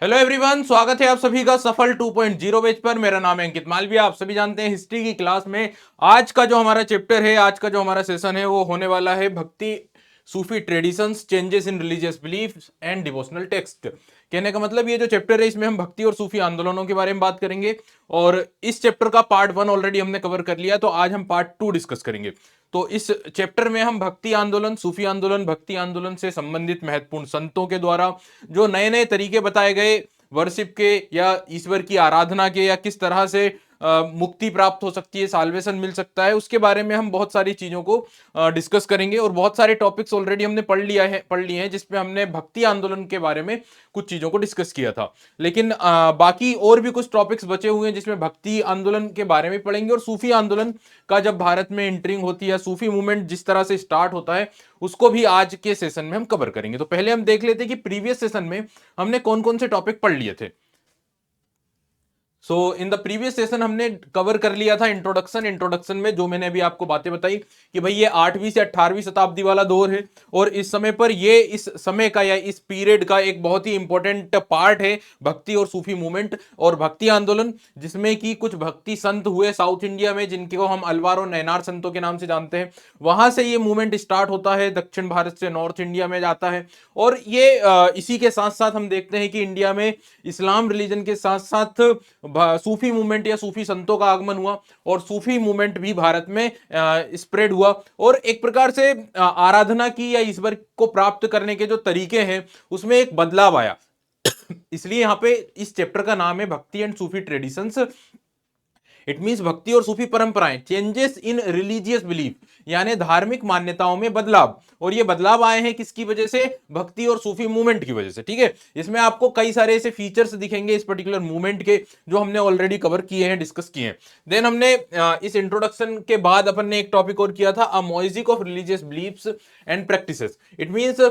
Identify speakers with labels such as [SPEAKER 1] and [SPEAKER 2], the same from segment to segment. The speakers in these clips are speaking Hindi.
[SPEAKER 1] हेलो एवरीवन, स्वागत है आप सभी का सफल 2.0 बैच पर। मेरा नाम है अंकित मालविया। आप सभी जानते हैं हिस्ट्री की क्लास में आज का जो हमारा चैप्टर है, आज का जो हमारा सेशन है वो होने वाला है Bhakti Sufi traditions, changes in religious belief and devotional text. कहने का मतलब ये जो चैप्टर है इसमें हम भक्ति और सूफी आंदोलनों के बारे में बात करेंगे और इस चैप्टर का पार्ट 1 ऑलरेडी हमने कवर कर लिया, तो आज हम पार्ट 2 डिस्कस करेंगे। तो इस चैप्टर में हम भक्ति आंदोलन, सूफी आंदोलन, भक्ति आंदोलन से संबंधित महत्वपूर्ण संतों के द्वारा जो नए नए तरीके बताए गए वर्शिप के या ईश्वर की आराधना के, या किस तरह से मुक्ति प्राप्त हो सकती है, साल्वेशन मिल सकता है, उसके बारे में हम बहुत सारी चीजों को डिस्कस करेंगे। और बहुत सारे टॉपिक्स ऑलरेडी हमने पढ़ लिए हैं जिसपे हमने भक्ति आंदोलन के बारे में कुछ चीजों को डिस्कस किया था। लेकिन बाकी और भी कुछ टॉपिक्स बचे हुए हैं जिसमें भक्ति आंदोलन के बारे में पढ़ेंगे, और सूफी आंदोलन का जब भारत में एंट्रिंग होती है, सूफी मूवमेंट जिस तरह से स्टार्ट होता है, उसको भी आज के सेशन में हम कवर करेंगे। तो पहले हम देख लेते हैं कि प्रीवियस सेशन में हमने कौन कौन से टॉपिक पढ़ लिए थे। सो इन द प्रीवियस सेशन हमने कवर कर लिया था इंट्रोडक्शन में जो मैंने अभी आपको बातें बताई कि भाई ये 8वीं से 18वीं शताब्दी वाला दौर है, और इस समय पर ये इस समय का या इस पीरियड का एक बहुत ही इंपॉर्टेंट पार्ट है भक्ति और सूफी मूवमेंट और भक्ति आंदोलन, जिसमें कि कुछ भक्ति संत हुए साउथ इंडिया में जिनको हम अलवार और नैनार संतों के नाम से जानते हैं। वहां से ये मूवमेंट स्टार्ट होता है, दक्षिण भारत से नॉर्थ इंडिया में जाता है। और ये इसी के साथ साथ हम देखते हैं कि इंडिया में इस्लाम रिलीजन के साथ साथ सूफी मूवमेंट या सूफी संतों का आगमन हुआ, और सूफी मूवमेंट भी भारत में स्प्रेड हुआ, और एक प्रकार से आराधना की या ईश्वर को प्राप्त करने के जो तरीके हैं उसमें एक बदलाव आया। इसलिए यहां पे इस चैप्टर का नाम है भक्ति and Sufi traditions. It means भक्ति और सूफी परंपराएं, चेंजेस इन रिलीजियस बिलीफ, यानी धार्मिक मान्यताओं में बदलाव। और ये बदलाव आए हैं किसकी वजह से? भक्ति और सूफी मूवमेंट की वजह से। ठीक है, इसमें आपको कई सारे ऐसे फीचर्स दिखेंगे इस पर्टिकुलर मूवमेंट के जो हमने ऑलरेडी कवर किए हैं, डिस्कस किए हैं। देन हमने इस इंट्रोडक्शन के बाद अपन ने एक टॉपिक और किया था, अ music of religious beliefs and practices. It means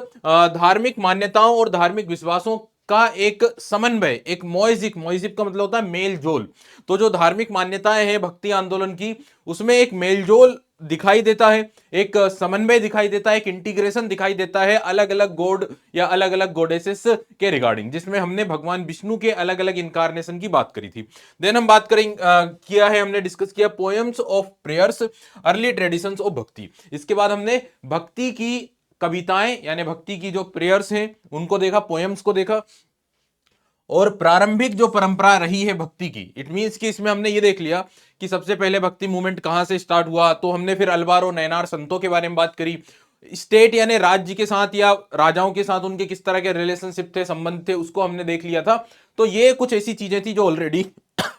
[SPEAKER 1] धार्मिक मान्यताओं और धार्मिक विश्वासों का एक समन्वय, एक मोइजिक का मतलब होता है मेल जोल। तो जो धार्मिक मान्यताएं हैं भक्ति आंदोलन की, उसमें एक मेलजोल दिखाई देता है, एक समन्वय दिखाई देता है, एक इंटीग्रेशन दिखाई देता है अलग अलग गॉड या अलग अलग गॉडेसेस के रिगार्डिंग, जिसमें हमने भगवान विष्णु के अलग अलग इनकारनेशन की बात करी थी। देन हम बात करें किया है, हमने डिस्कस किया poems of prayers, early traditions of भक्ति। इसके बाद हमने भक्ति की कविताएं यानी भक्ति की जो प्रेयर्स हैं उनको देखा, पोएम्स को देखा, और प्रारंभिक जो परंपरा रही है भक्ति की। इट मींस कि इसमें हमने ये देख लिया कि सबसे पहले भक्ति मूवमेंट कहां से स्टार्ट हुआ, तो हमने फिर अलवार और नैनार संतों के बारे में बात करी। स्टेट यानी राज्य के साथ या राजाओं के साथ उनके किस तरह के रिलेशनशिप थे, संबंध थे, उसको हमने देख लिया था। तो ये कुछ ऐसी चीजें थी जो ऑलरेडी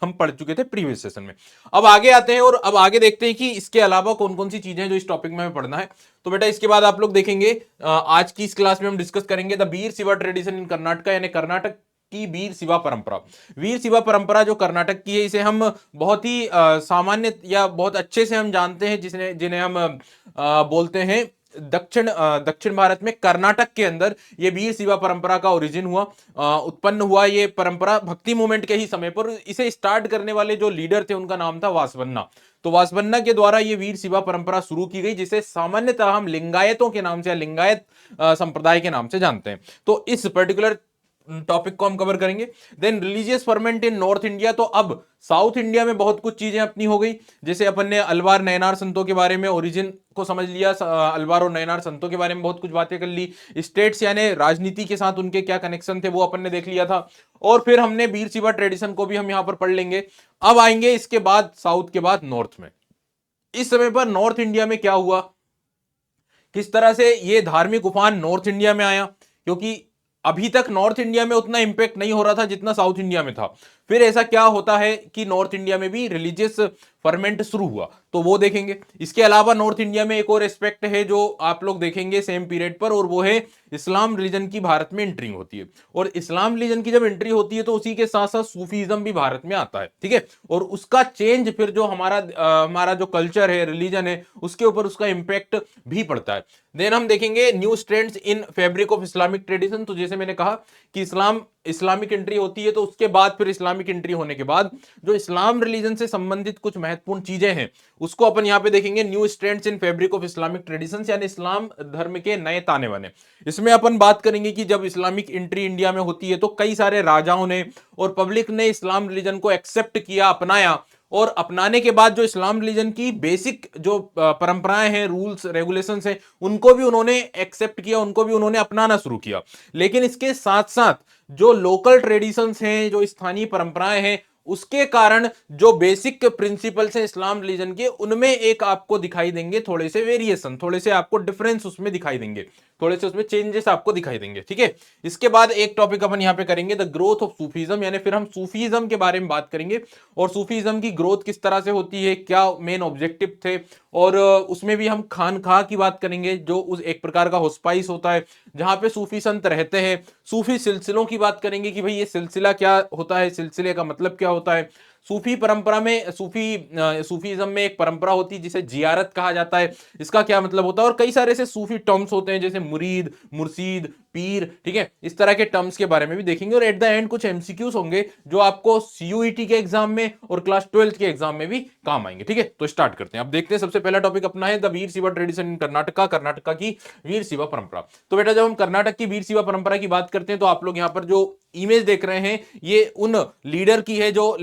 [SPEAKER 1] हम पढ़ चुके थे प्रीवियस सेशन में। अब आगे आते हैं और अब आगे देखते हैं कि इसके अलावा कौन कौन सी चीजें जो इस टॉपिक में हमें पढ़ना है। तो बेटा इसके बाद आप लोग देखेंगे आज की इस क्लास में हम डिस्कस करेंगे द वीर शिवा ट्रेडिशन इन कर्नाटक, यानी कर्नाटक की वीर शिवा परंपरा। वीर शिवा परंपरा जो कर्नाटक की है, इसे हम बहुत ही सामान्य या बहुत अच्छे से हम जानते हैं, जिन्हें हम बोलते हैं दक्षिण भारत में कर्नाटक के अंदर ये वीर शिवा परंपरा का ओरिजिन हुआ, उत्पन्न हुआ ये परंपरा भक्ति मूवमेंट के ही समय पर। इसे स्टार्ट करने वाले जो लीडर थे उनका नाम था वासवन्ना। तो वासवन्ना के द्वारा ये वीर शिवा परंपरा शुरू की गई, जिसे सामान्यतः हम लिंगायतों के नाम से या लिंगायत संप्रदाय के नाम से जानते हैं। तो इस पर्टिकुलर टॉपिक को हम कवर करेंगे। देन रिलीजियस फर्मेंट इन नॉर्थ इंडिया। तो अब साउथ इंडिया में बहुत कुछ चीजें अपनी हो गई, जैसे अपन ने अलवार नैनार संतों के बारे में ओरिजिन को समझ लिया, अलवार और नैनार संतों के बारे में बहुत कुछ बातें कर ली, स्टेट्स यानी राजनीति के साथ उनके क्या कनेक्शन थे वो अपन ने देख लिया था, और फिर हमने वीर शिवा ट्रेडिशन को भी हम यहां पर पढ़ लेंगे। अब आएंगे इसके बाद साउथ के बाद नॉर्थ में। इस समय पर नॉर्थ इंडिया में क्या हुआ, किस तरह से ये धार्मिक उफान नॉर्थ इंडिया में आया, क्योंकि अभी तक नॉर्थ इंडिया में उतना इंपैक्ट नहीं हो रहा था जितना साउथ इंडिया में था। फिर ऐसा क्या होता है कि नॉर्थ इंडिया में भी रिलीजियस फर्मेंट शुरू हुआ, तो वो देखेंगे। इसके अलावा नॉर्थ इंडिया में एक और एस्पेक्ट है जो आप लोग देखेंगे सेम पीरियड पर, और वो है इस्लाम रिलीजन की भारत में एंट्री होती है। और इस्लाम रिलीजन की जब एंट्री होती है तो उसी के साथ साथ सूफीज्म भी भारत में आता है। ठीक है, और उसका चेंज फिर जो हमारा जो कल्चर है, रिलीजन है, उसके ऊपर उसका इंपैक्ट भी पड़ता है। देन हम देखेंगे new strands in fabric of Islamic tradition. तो जैसे मैंने कहा कि इस्लाम इस्लामिक एंट्री होती है तो उसके बाद फिर इस्लामिक एंट्री होने के बाद जो इस्लाम रिलीजन से संबंधित कुछ महत्वपूर्ण चीजें हैं उसको अपन यहां पे देखेंगे। New strands in fabric of Islamic traditions, यानी इस्लाम धर्म के नए ताने बाने। इसमें अपन बात करेंगे कि जब इस्लामिक एंट्री इंडिया में होती है तो कई सारे राजाओं ने और पब्लिक ने इस्लाम रिलीजन को एक्सेप्ट किया, अपनाया, और अपनाने के बाद जो इस्लाम रिलीजन की बेसिक जो परंपराएं हैं, रूल्स रेगुलेशंस हैं, उनको भी उन्होंने एक्सेप्ट किया, उनको भी उन्होंने अपनाना शुरू किया। लेकिन इसके साथ साथ जो लोकल ट्रेडिशंस हैं, जो स्थानीय परंपराएं हैं, उसके कारण जो बेसिक प्रिंसिपल्स हैं इस्लाम रिलीजन के, उनमें एक आपको दिखाई देंगे थोड़े से वेरिएशन, थोड़े से आपको डिफरेंस उसमें दिखाई देंगे, थोड़े से उसमें चेंजेस आपको दिखाई देंगे। ठीक है, इसके बाद एक टॉपिक अपन यहां पे करेंगे, द ग्रोथ ऑफ सूफीज्म, यानी फिर हम सूफीज्म के बारे में बात करेंगे और सूफीज्म की ग्रोथ किस तरह से होती है, क्या मेन ऑब्जेक्टिव थे, और उसमें भी हम खानखा की बात करेंगे जो उस एक प्रकार का होस्पाइस होता है जहां पे सूफी संत रहते हैं। सूफी सिलसिलों की बात करेंगे कि भाई ये सिलसिला क्या होता है, सिलसिले का मतलब क्या होता है। सूफी परंपरा में सूफीज्म में एक परंपरा होती है जिसे जियारत कहा जाता है, इसका क्या मतलब होता है, और कई सारे ऐसे सूफी टर्म्स होते हैं जैसे मुरीद, मुर्शीद, पीर। ठीक है, इस तरह के टर्म्स के बारे में भी देखेंगे और एट द एंड कुछ एमसीक्यूज होंगे जो आपको सीयूईटी के एग्जाम में और क्लास 12th के एग्जाम में भी काम आएंगे। ठीक है, तो स्टार्ट करते हैं। अब देखते हैं, सबसे पहला टॉपिक अपना है the Veerashaiva tradition in Karnataka, Karnataka की वीर शिवा परंपरा। तो बेटा जब हम कर्नाटक की वीर शिवा परंपरा की बात करते हैं तो आप लोग यहां पर जो इमेज देख रहे हैं ये उन लीडर की है जो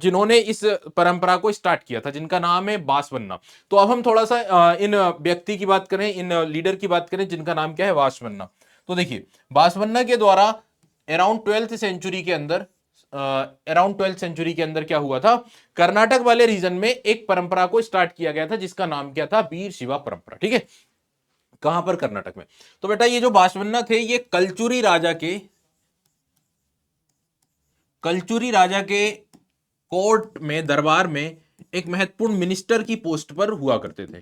[SPEAKER 1] जिन्होंने इस परंपरा को स्टार्ट किया था, जिनका नाम है बासवन्ना। तो अब हम थोड़ा सा इन व्यक्ति की बात करें, इन लीडर की बात करें जिनका नाम क्या है, बासवन्ना। तो देखिए, बासवन्ना के द्वारा अराउंड 12th सेंचुरी के अंदर क्या हुआ था, कर्नाटक वाले रीजन में एक परंपरा को स्टार्ट किया गया था जिसका नाम क्या था, वीर शिवा परंपरा। ठीक है, कहां पर, कर्नाटक में। तो बेटा ये जो बासवन्ना थे ये कलचुरी राजा के कोर्ट में, दरबार में एक महत्वपूर्ण मिनिस्टर की पोस्ट पर हुआ करते थे।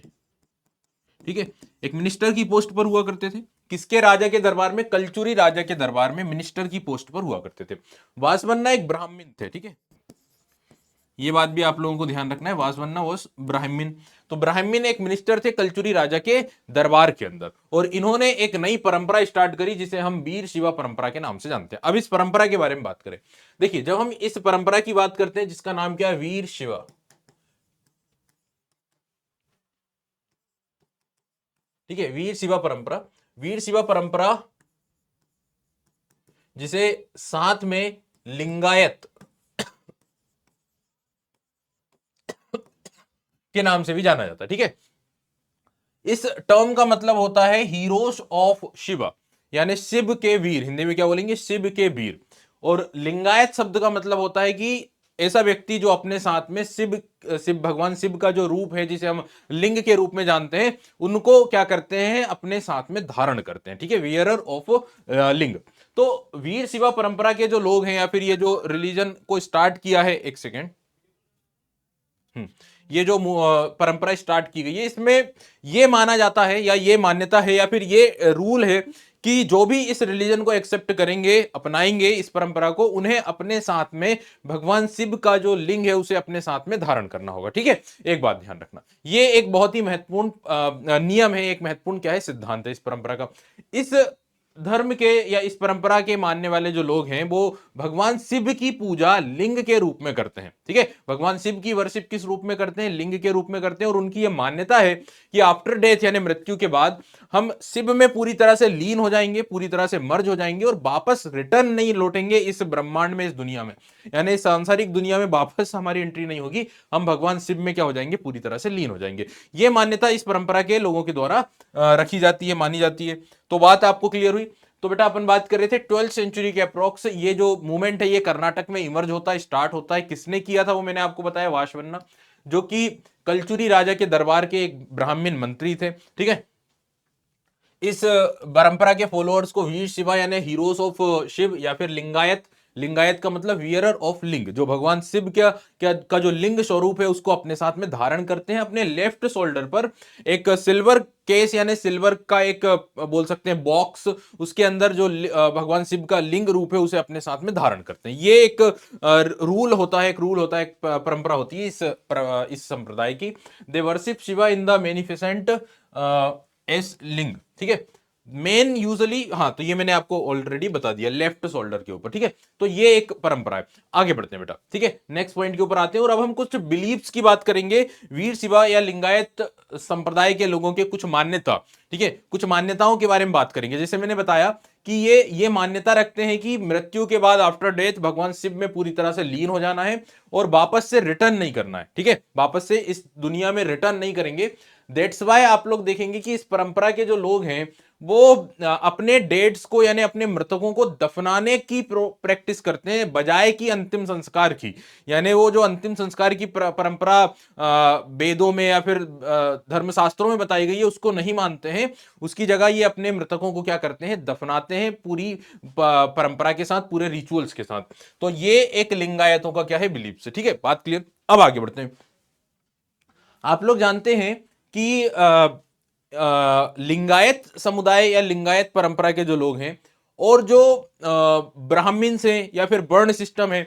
[SPEAKER 1] ठीक है, एक मिनिस्टर की पोस्ट पर हुआ करते थे। किसके राजा के दरबार में, कलचुरी राजा के दरबार में मिनिस्टर की पोस्ट पर हुआ करते थे। वासवन्ना एक ब्राह्मण थे। ठीक है, ये बात भी आप लोगों को ध्यान रखना है, वासवन्ना वॉज ब्राह्मण। तो ब्राह्मण एक मिनिस्टर थे कलचुरी राजा के दरबार के अंदर, और इन्होंने एक नई परंपरा स्टार्ट करी जिसे हम वीर शिवा परंपरा के नाम से जानते हैं। अब इस परंपरा के बारे में बात करें, देखिए जब हम इस परंपरा की बात करते हैं जिसका नाम क्या है, वीर शिवा। ठीक है, वीर शिवा परंपरा, वीर शिवा परंपरा जिसे साथ में लिंगायत के नाम से भी जाना जाता है। ठीक है, इस टर्म का मतलब होता है हीरोज ऑफ शिवा, यानी शिव के वीर, हिंदी में क्या बोलेंगे, शिव के वीर। और लिंगायत शब्द का मतलब होता है कि ऐसा व्यक्ति जो अपने साथ में शिव भगवान शिव का जो रूप है जिसे हम लिंग के रूप में जानते हैं, उनको क्या करते हैं, अपने साथ में धारण करते हैं। ठीक है, वियरर ऑफ लिंग। तो वीर शिवा परंपरा के जो लोग हैं या फिर ये जो रिलीजन को स्टार्ट किया है, एक सेकेंड, ये जो परंपरा स्टार्ट की गई है इसमें ये माना जाता है या ये मान्यता है या फिर ये रूल है कि जो भी इस रिलीजन को एक्सेप्ट करेंगे, अपनाएंगे इस परंपरा को, उन्हें अपने साथ में भगवान शिव का जो लिंग है उसे अपने साथ में धारण करना होगा। ठीक है, एक बात ध्यान रखना, ये एक बहुत ही महत्वपूर्ण नियम है, एक महत्वपूर्ण क्या है, सिद्धांत है इस परंपरा का। इस धर्म के या इस परंपरा के मानने वाले जो लोग हैं वो भगवान शिव की पूजा लिंग के रूप में करते हैं। ठीक है, भगवान शिव की वर्शिप किस रूप में करते हैं, लिंग के रूप में करते हैं। और उनकी यह मान्यता है कि आफ्टर डेथ यानी मृत्यु के बाद हम शिव में पूरी तरह से लीन हो जाएंगे, पूरी तरह से मर्ज हो जाएंगे और वापस रिटर्न नहीं लौटेंगे इस ब्रह्मांड में, इस दुनिया में, यानी सांसारिक दुनिया में वापस हमारी एंट्री नहीं होगी, हम भगवान शिव में क्या हो जाएंगे, पूरी तरह से लीन हो जाएंगे। यह मान्यता इस परंपरा के लोगों के द्वारा रखी जाती है, मानी जाती है। तो बात आपको क्लियर हुई। तो बेटा अपन बात कर रहे थे 12th सेंचुरी के अप्रोक्स ये जो मूवमेंट है ये कर्नाटक में इमर्ज होता है, स्टार्ट होता है। किसने किया था वो मैंने आपको बताया, वासवन्ना, जो कि कलचुरी राजा के दरबार के एक ब्राह्मण मंत्री थे। ठीक है, इस परंपरा के फॉलोअर्स को वीर शिवा यानी हीरोज ऑफ शिव या फिर लिंगायत, लिंगायत का मतलब वियरर ऑफ लिंग, जो भगवान शिव का जो लिंग स्वरूप है उसको अपने साथ में धारण करते हैं। अपने लेफ्ट शोल्डर पर एक सिल्वर केस यानी सिल्वर का एक बोल सकते हैं बॉक्स, उसके अंदर जो भगवान शिव का लिंग रूप है उसे अपने साथ में धारण करते हैं। ये एक रूल होता है, एक परंपरा होती है इस संप्रदाय की। They worship Shiva in the magnificent as linga. ठीक है, मेन यूजली, हाँ तो ये मैंने आपको ऑलरेडी बता दिया, लेफ्ट शोल्डर के ऊपर, ठीक है। तो ये एक परंपरा है। आगे बढ़ते हैं बेटा, ठीक है, नेक्स्ट पॉइंट के ऊपर आते हैं और अब हम कुछ बिलीव्स की बात करेंगे, वीर शिवा या लिंगायत संप्रदाय के लोगों के कुछ मान्यता, ठीक है, कुछ मान्यताओं के बारे में बात करेंगे। जैसे मैंने बताया कि ये मान्यता रखते हैं कि मृत्यु के बाद आफ्टर डेथ भगवान शिव में पूरी तरह से लीन हो जाना है और वापस से रिटर्न नहीं करना है, ठीक है, वापस से इस दुनिया में रिटर्न नहीं करेंगे। दैट्स वाई आप लोग देखेंगे कि इस परंपरा के जो लोग हैं वो अपने डेड्स को यानी अपने मृतकों को दफनाने की प्रैक्टिस करते हैं बजाय कि अंतिम संस्कार की। यानी वो जो अंतिम संस्कार की परंपरा वेदों में या फिर धर्मशास्त्रों में बताई गई है उसको नहीं मानते हैं, उसकी जगह ये अपने मृतकों को क्या करते हैं, दफनाते हैं पूरी परंपरा के साथ, पूरे रिचुअल्स के साथ। तो ये एक लिंगायतों का क्या है, बिलीफ से, ठीक है, बात क्लियर। अब आगे बढ़ते हैं। आप लोग जानते हैं कि लिंगायत समुदाय या लिंगायत परंपरा के जो लोग हैं और जो ब्राह्मण्स हैं या फिर वर्ण सिस्टम है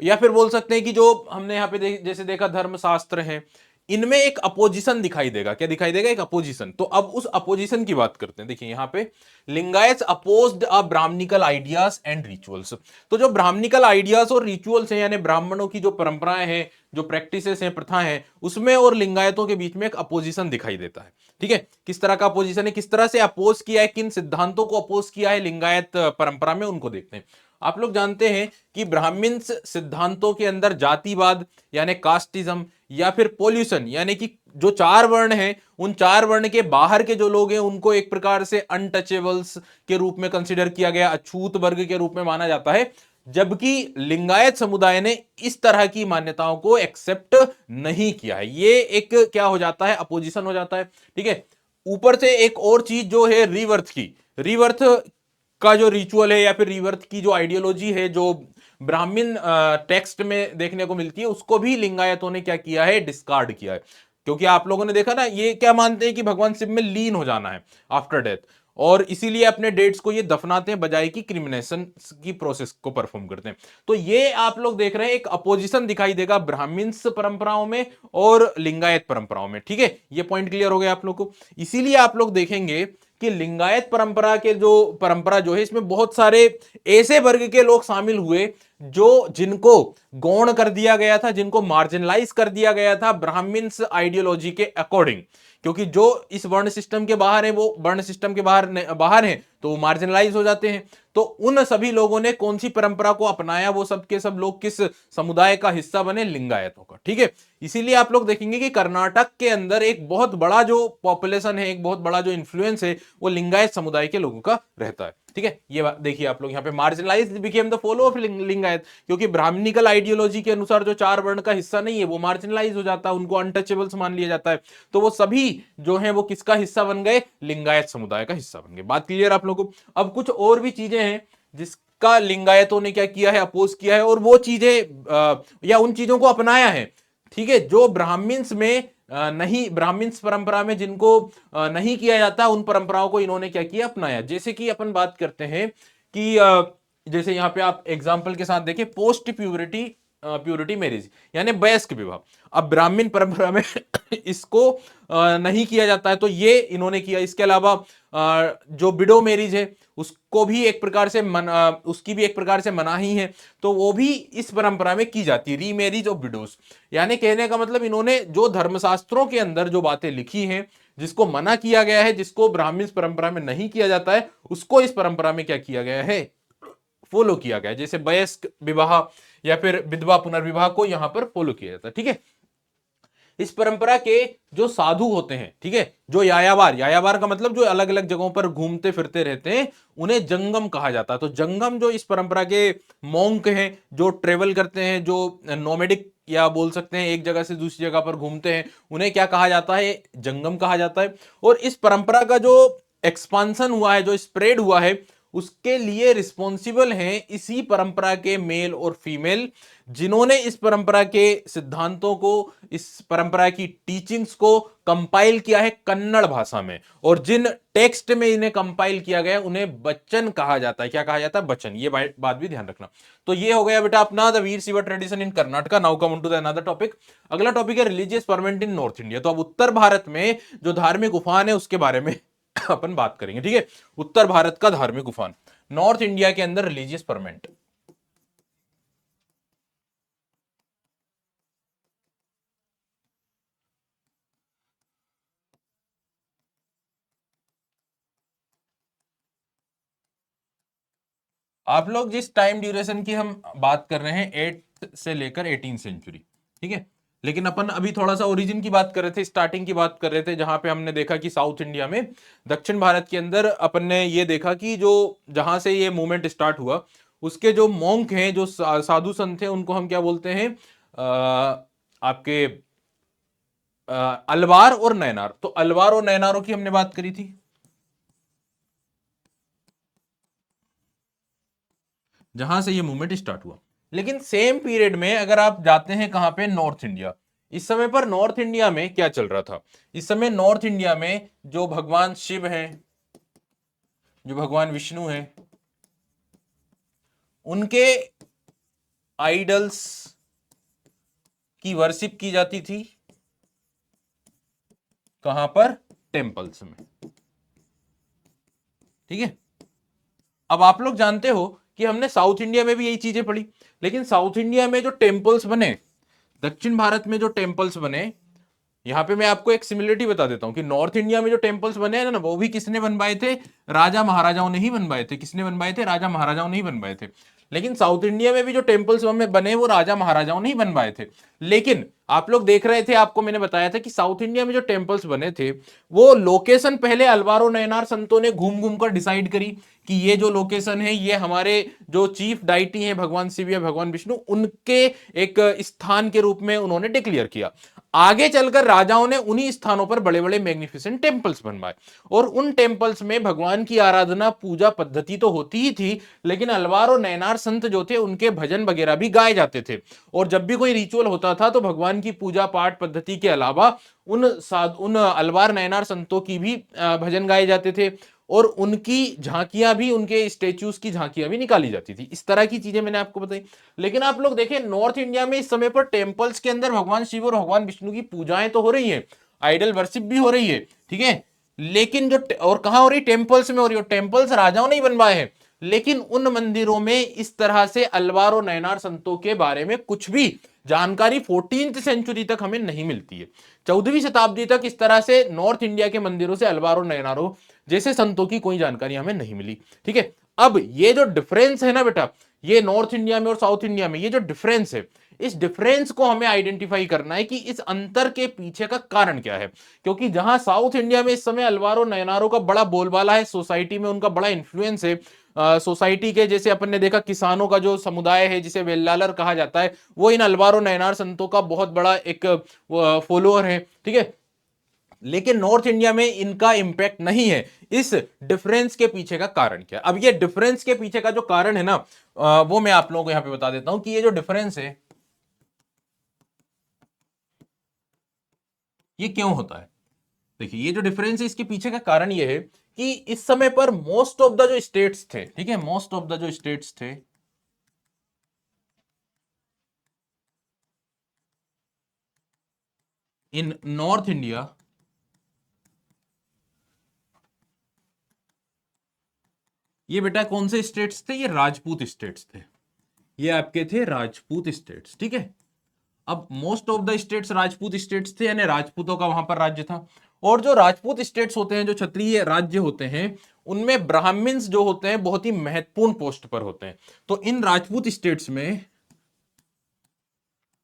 [SPEAKER 1] या फिर बोल सकते हैं कि जो हमने यहाँ पे जैसे देखा धर्मशास्त्र है, इनमें एक अपोजिशन दिखाई देगा। क्या दिखाई देगा, एक अपोजिशन। तो अब उस अपोजिशन की बात करते हैं। देखिए यहाँ पे Lingayat opposed a Brahmanical ideas and rituals. तो जो ब्राह्मणिकल आइडियाज और रिचुअल्स हैं यानी ब्राह्मणों की जो परंपराएं हैं, जो प्रैक्टिसेस हैं, प्रथा हैं, उसमें और लिंगायतों के बीच में एक अपोजिशन दिखाई देता है, ठीक है। किस तरह का अपोजिशन है, किस तरह से अपोज किया है, किन सिद्धांतों को अपोज किया है लिंगायत परंपरा में, उनको देखते हैं। आप लोग जानते हैं कि ब्राह्मण्स सिद्धांतों के अंदर जातिवाद यानी कास्टिज्म या फिर पोल्यूशन यानी कि जो चार वर्ण हैं उन चार वर्ण के बाहर के जो लोग हैं उनको एक प्रकार से अनटचेबल्स के रूप में कंसीडर किया गया, अछूत वर्ग के रूप में माना जाता है। जबकि लिंगायत समुदाय ने इस तरह की मान्यताओं को एक्सेप्ट नहीं किया है। ये एक क्या हो जाता है, अपोजिशन हो जाता है, ठीक है। ऊपर से एक और चीज जो है रीवर्थ की, रीवर्थ का जो रिचुअल है या फिर रीवर्थ की जो आइडियोलॉजी है जो ब्राह्मण टेक्स्ट में देखने को मिलती है, उसको भी लिंगायतों ने क्या किया है, डिस्कार्ड किया है। क्योंकि आप लोगों ने देखा ना, ये क्या मानते हैं कि भगवान शिव में लीन हो जाना है आफ्टर डेथ, और इसीलिए अपने डेट्स को ये दफनाते हैं बजाय की क्रिमिनेशन की प्रोसेस को परफॉर्म करते हैं। तो ये आप लोग देख रहे हैं एक अपोजिशन दिखाई देगा ब्राह्मण्स परंपराओं में और लिंगायत परंपराओं में, ठीक है। ये पॉइंट क्लियर हो गया आप लोग को। इसीलिए आप लोग देखेंगे कि लिंगायत परंपरा के जो परंपरा जो है इसमें बहुत सारे ऐसे वर्ग के लोग शामिल हुए जो जिनको गौण कर दिया गया था, जिनको मार्जिनलाइज कर दिया गया था ब्राह्मण्स आइडियोलॉजी के अकॉर्डिंग। क्योंकि जो इस वर्ण सिस्टम के बाहर है वो वर्ण सिस्टम के बाहर हैं तो वो मार्जिनलाइज हो जाते हैं। तो उन सभी लोगों ने कौन सी परंपरा को अपनाया, वो सब के सब लोग किस समुदाय का हिस्सा बने, लिंगायतों का, ठीक है। इसीलिए आप लोग देखेंगे कि कर्नाटक के अंदर एक बहुत बड़ा जो पॉपुलेशन है, एक बहुत बड़ा जो इन्फ्लुएंस है वो लिंगायत समुदाय के लोगों का रहता है, ठीक है। ये देखिए आप लोग यहाँ पे marginalised became the follow of Lingayat, क्योंकि ब्राह्मणिकल आइडियोलॉजी के अनुसार जो चार वर्ण का हिस्सा नहीं है वो मार्जिनलाइज हो जाता है, उनको अनटचेबल्स मान लिया जाता है। तो वो सभी जो है वो किसका हिस्सा बन गए, लिंगायत समुदाय का हिस्सा बन गए। बात क्लियर आप लोगों को। अब कुछ और भी चीजें हैं जिसका लिंगायतों ने क्या किया है, अपोज किया है, और वो चीजें या उन चीजों को अपनाया है, ठीक है, जो ब्राह्मण्स में नहीं, ब्राह्मण्स परंपरा में जिनको नहीं किया जाता, उन परंपराओं को इन्होंने क्या किया, अपनाया। जैसे कि अपन बात करते हैं कि जैसे यहां पे आप एग्जांपल के साथ देखें, पोस्ट प्यूरिटी मैरिज यानी वयस्क विवाह। अब ब्राह्मण परंपरा में इसको नहीं किया जाता है तो ये इन्होंने किया। इसके अलावा जो विडो मैरिज है उसको भी एक प्रकार से उसकी भी एक प्रकार से मनाही है, तो वो भी इस परंपरा में की जाती है, रीमैरिज ऑफ विडोज। यानी कहने का मतलब इन्होंने जो धर्मशास्त्रों के अंदर जो बातें लिखी हैं, जिसको मना किया गया है, जिसको ब्राह्मण परंपरा में नहीं किया जाता है, उसको इस परंपरा में क्या किया गया है, फॉलो किया गया। जैसे वयस्क विवाह या फिर विधवा पुनर्विवाह को यहां पर फॉलो किया जाता है, ठीक है। इस परंपरा के जो साधु होते हैं, ठीक है, जो यायावार का मतलब जो अलग अलग जगहों पर घूमते फिरते रहते हैं, उन्हें जंगम कहा जाता है। तो जंगम जो इस परंपरा के मॉन्क हैं, जो ट्रेवल करते हैं, जो नोमेडिक या बोल सकते हैं एक जगह से दूसरी जगह पर घूमते हैं, उन्हें क्या कहा जाता है, जंगम कहा जाता है। और इस परंपरा का जो एक्सपांसन हुआ है, जो स्प्रेड हुआ है, उसके लिए रिस्पॉन्सिबल हैं इसी परंपरा के मेल और फीमेल, जिन्होंने इस परंपरा के सिद्धांतों को, इस परंपरा की टीचिंग्स को कंपाइल किया है कन्नड़ भाषा में। और जिन टेक्स्ट में इन्हें कंपाइल किया गया उन्हें बच्चन कहा जाता है। क्या कहा जाता है, बच्चन। ये बात भी ध्यान रखना। तो ये हो गया बेटा अपना the Veerashaiva tradition in Karnataka. Now come on to the another topic. अगला टॉपिक है religious ferment in north India. तो अब उत्तर भारत में जो धार्मिक उफान है उसके बारे में अपन बात करेंगे, ठीक है। उत्तर भारत का धार्मिक उफान, नॉर्थ इंडिया के अंदर रिलीजियस परमेंट। आप लोग जिस टाइम ड्यूरेशन की हम बात कर रहे हैं 8 से लेकर 18 सेंचुरी, ठीक है। लेकिन अपन अभी थोड़ा सा ओरिजिन की बात कर रहे थे, स्टार्टिंग की बात कर रहे थे, जहां पे हमने देखा कि साउथ इंडिया में, दक्षिण भारत के अंदर अपन ने ये देखा कि जो जहां से ये मूवमेंट स्टार्ट हुआ, उसके जो मॉन्क हैं, जो साधु संत हैं, उनको हम क्या बोलते हैं, आपके अलवार और नैनार। तो अलवार और नैनारों की हमने बात करी थी, जहां से ये मूवमेंट स्टार्ट हुआ। लेकिन सेम पीरियड में अगर आप जाते हैं कहां पे, नॉर्थ इंडिया, इस समय पर नॉर्थ इंडिया में क्या चल रहा था? इस समय नॉर्थ इंडिया में जो भगवान शिव हैं, जो भगवान विष्णु हैं, उनके आइडल्स की वर्शिप की जाती थी। कहां पर? टेम्पल्स में, ठीक है। अब आप लोग जानते हो कि हमने साउथ इंडिया में भी यही चीजें पढ़ी, लेकिन साउथ इंडिया में जो टेम्पल्स बने, दक्षिण भारत में जो टेम्पल्स बने, यहां पे मैं आपको एक सिमिलरिटी बता देता हूं कि नॉर्थ इंडिया में जो टेम्पल्स बने हैं ना, वो भी किसने बनवाए थे? राजा महाराजाओं ने ही बनवाए थे। किसने बनवाए थे? राजा महाराजाओं ने ही बनवाए थे। लेकिन साउथ इंडिया में भी जो टेम्पल्स में बने, वो राजा महाराजाओं ने ही बनवाए थे। लेकिन आप लोग देख रहे थे, आपको मैंने बताया था कि साउथ इंडिया में जो टेम्पल्स बने थे, वो लोकेशन पहले अल्वारो नयनार संतों ने घूम घूम कर डिसाइड करी कि ये जो लोकेशन है, ये हमारे जो चीफ डाइटी हैं भगवान शिव या भगवान विष्णु, उनके एक स्थान के रूप में उन्होंने डिक्लेयर किया। आगे चलकर राजाओं ने उन्हीं स्थानों पर बड़े बड़े मैग्निफिसेंट टेम्पल्स बनवाए, और उन टेम्पल्स में भगवान की आराधना पूजा पद्धति तो होती ही थी, लेकिन अलवार और नैनार संत जो थे, उनके भजन वगैरह भी गाए जाते थे। और जब भी कोई रिचुअल होता था, तो भगवान की पूजा पाठ पद्धति के अलावा उन अलवार नैनार संतों की भी भजन गाए जाते थे, और उनकी झांकियां भी, उनके स्टेच्यूज की झांकियां भी निकाली जाती थी। इस तरह की चीजें मैंने आपको बताई। लेकिन आप लोग देखें, नॉर्थ इंडिया में इस समय पर टेम्पल्स के अंदर भगवान शिव और भगवान विष्णु की पूजाएं तो हो रही है, आइडल वर्शिप भी हो रही है, ठीक है। लेकिन जो और कहां हो रही? टेम्पल्स में हो रही है। टेम्पल्स राजाओं ने ही बनवाए हैं, लेकिन उन मंदिरों में इस तरह से अलवार और नैनार संतों के बारे में कुछ भी जानकारी 14वीं सेंचुरी तक हमें नहीं मिलती है। 14वीं शताब्दी तक इस तरह से नॉर्थ इंडिया के मंदिरों से अलवार और नैनारों जैसे संतों की कोई जानकारी हमें नहीं मिली, ठीक है। अब ये जो डिफरेंस है ना बेटा, ये नॉर्थ इंडिया में और साउथ इंडिया में, ये जो डिफरेंस है, इस डिफरेंस को हमें आइडेंटिफाई करना है कि इस अंतर के पीछे का कारण क्या है। क्योंकि जहां साउथ इंडिया में इस समय अलवारो नयनारों का बड़ा बोलबाला है, सोसाइटी में उनका बड़ा इंफ्लुएंस है, सोसाइटी के, जैसे अपन ने देखा, किसानों का जो समुदाय है, जिसे वेल्लालर कहा जाता है, वो इन अलवारो नयनार संतों का बहुत बड़ा एक फॉलोअर है, ठीक है। लेकिन नॉर्थ इंडिया में इनका इंपैक्ट नहीं है। इस डिफरेंस के पीछे का कारण क्या है? अब ये डिफरेंस के पीछे का जो कारण है ना, वो मैं आप लोगों को यहां पे बता देता हूं कि ये जो डिफरेंस है, ये क्यों होता है। देखिए, ये जो डिफरेंस है, इसके पीछे का कारण ये है कि इस समय पर मोस्ट ऑफ द जो स्टेट्स थे, ठीक है, मोस्ट ऑफ द जो स्टेट्स थे इन नॉर्थ इंडिया, ये बेटा कौन से स्टेट्स थे? ये राजपूत स्टेट्स थे। ये आपके थे राजपूत स्टेट्स, ठीक है। अब most of the states Rajput states थे, यानी राजपूतों का वहां पर राज्य था। और जो राजपूत स्टेट्स होते हैं, जो क्षत्रिय राज्य होते हैं, उनमें ब्राह्मण्स जो होते हैं बहुत ही महत्वपूर्ण पोस्ट पर होते हैं। तो इन राजपूत स्टेट्स में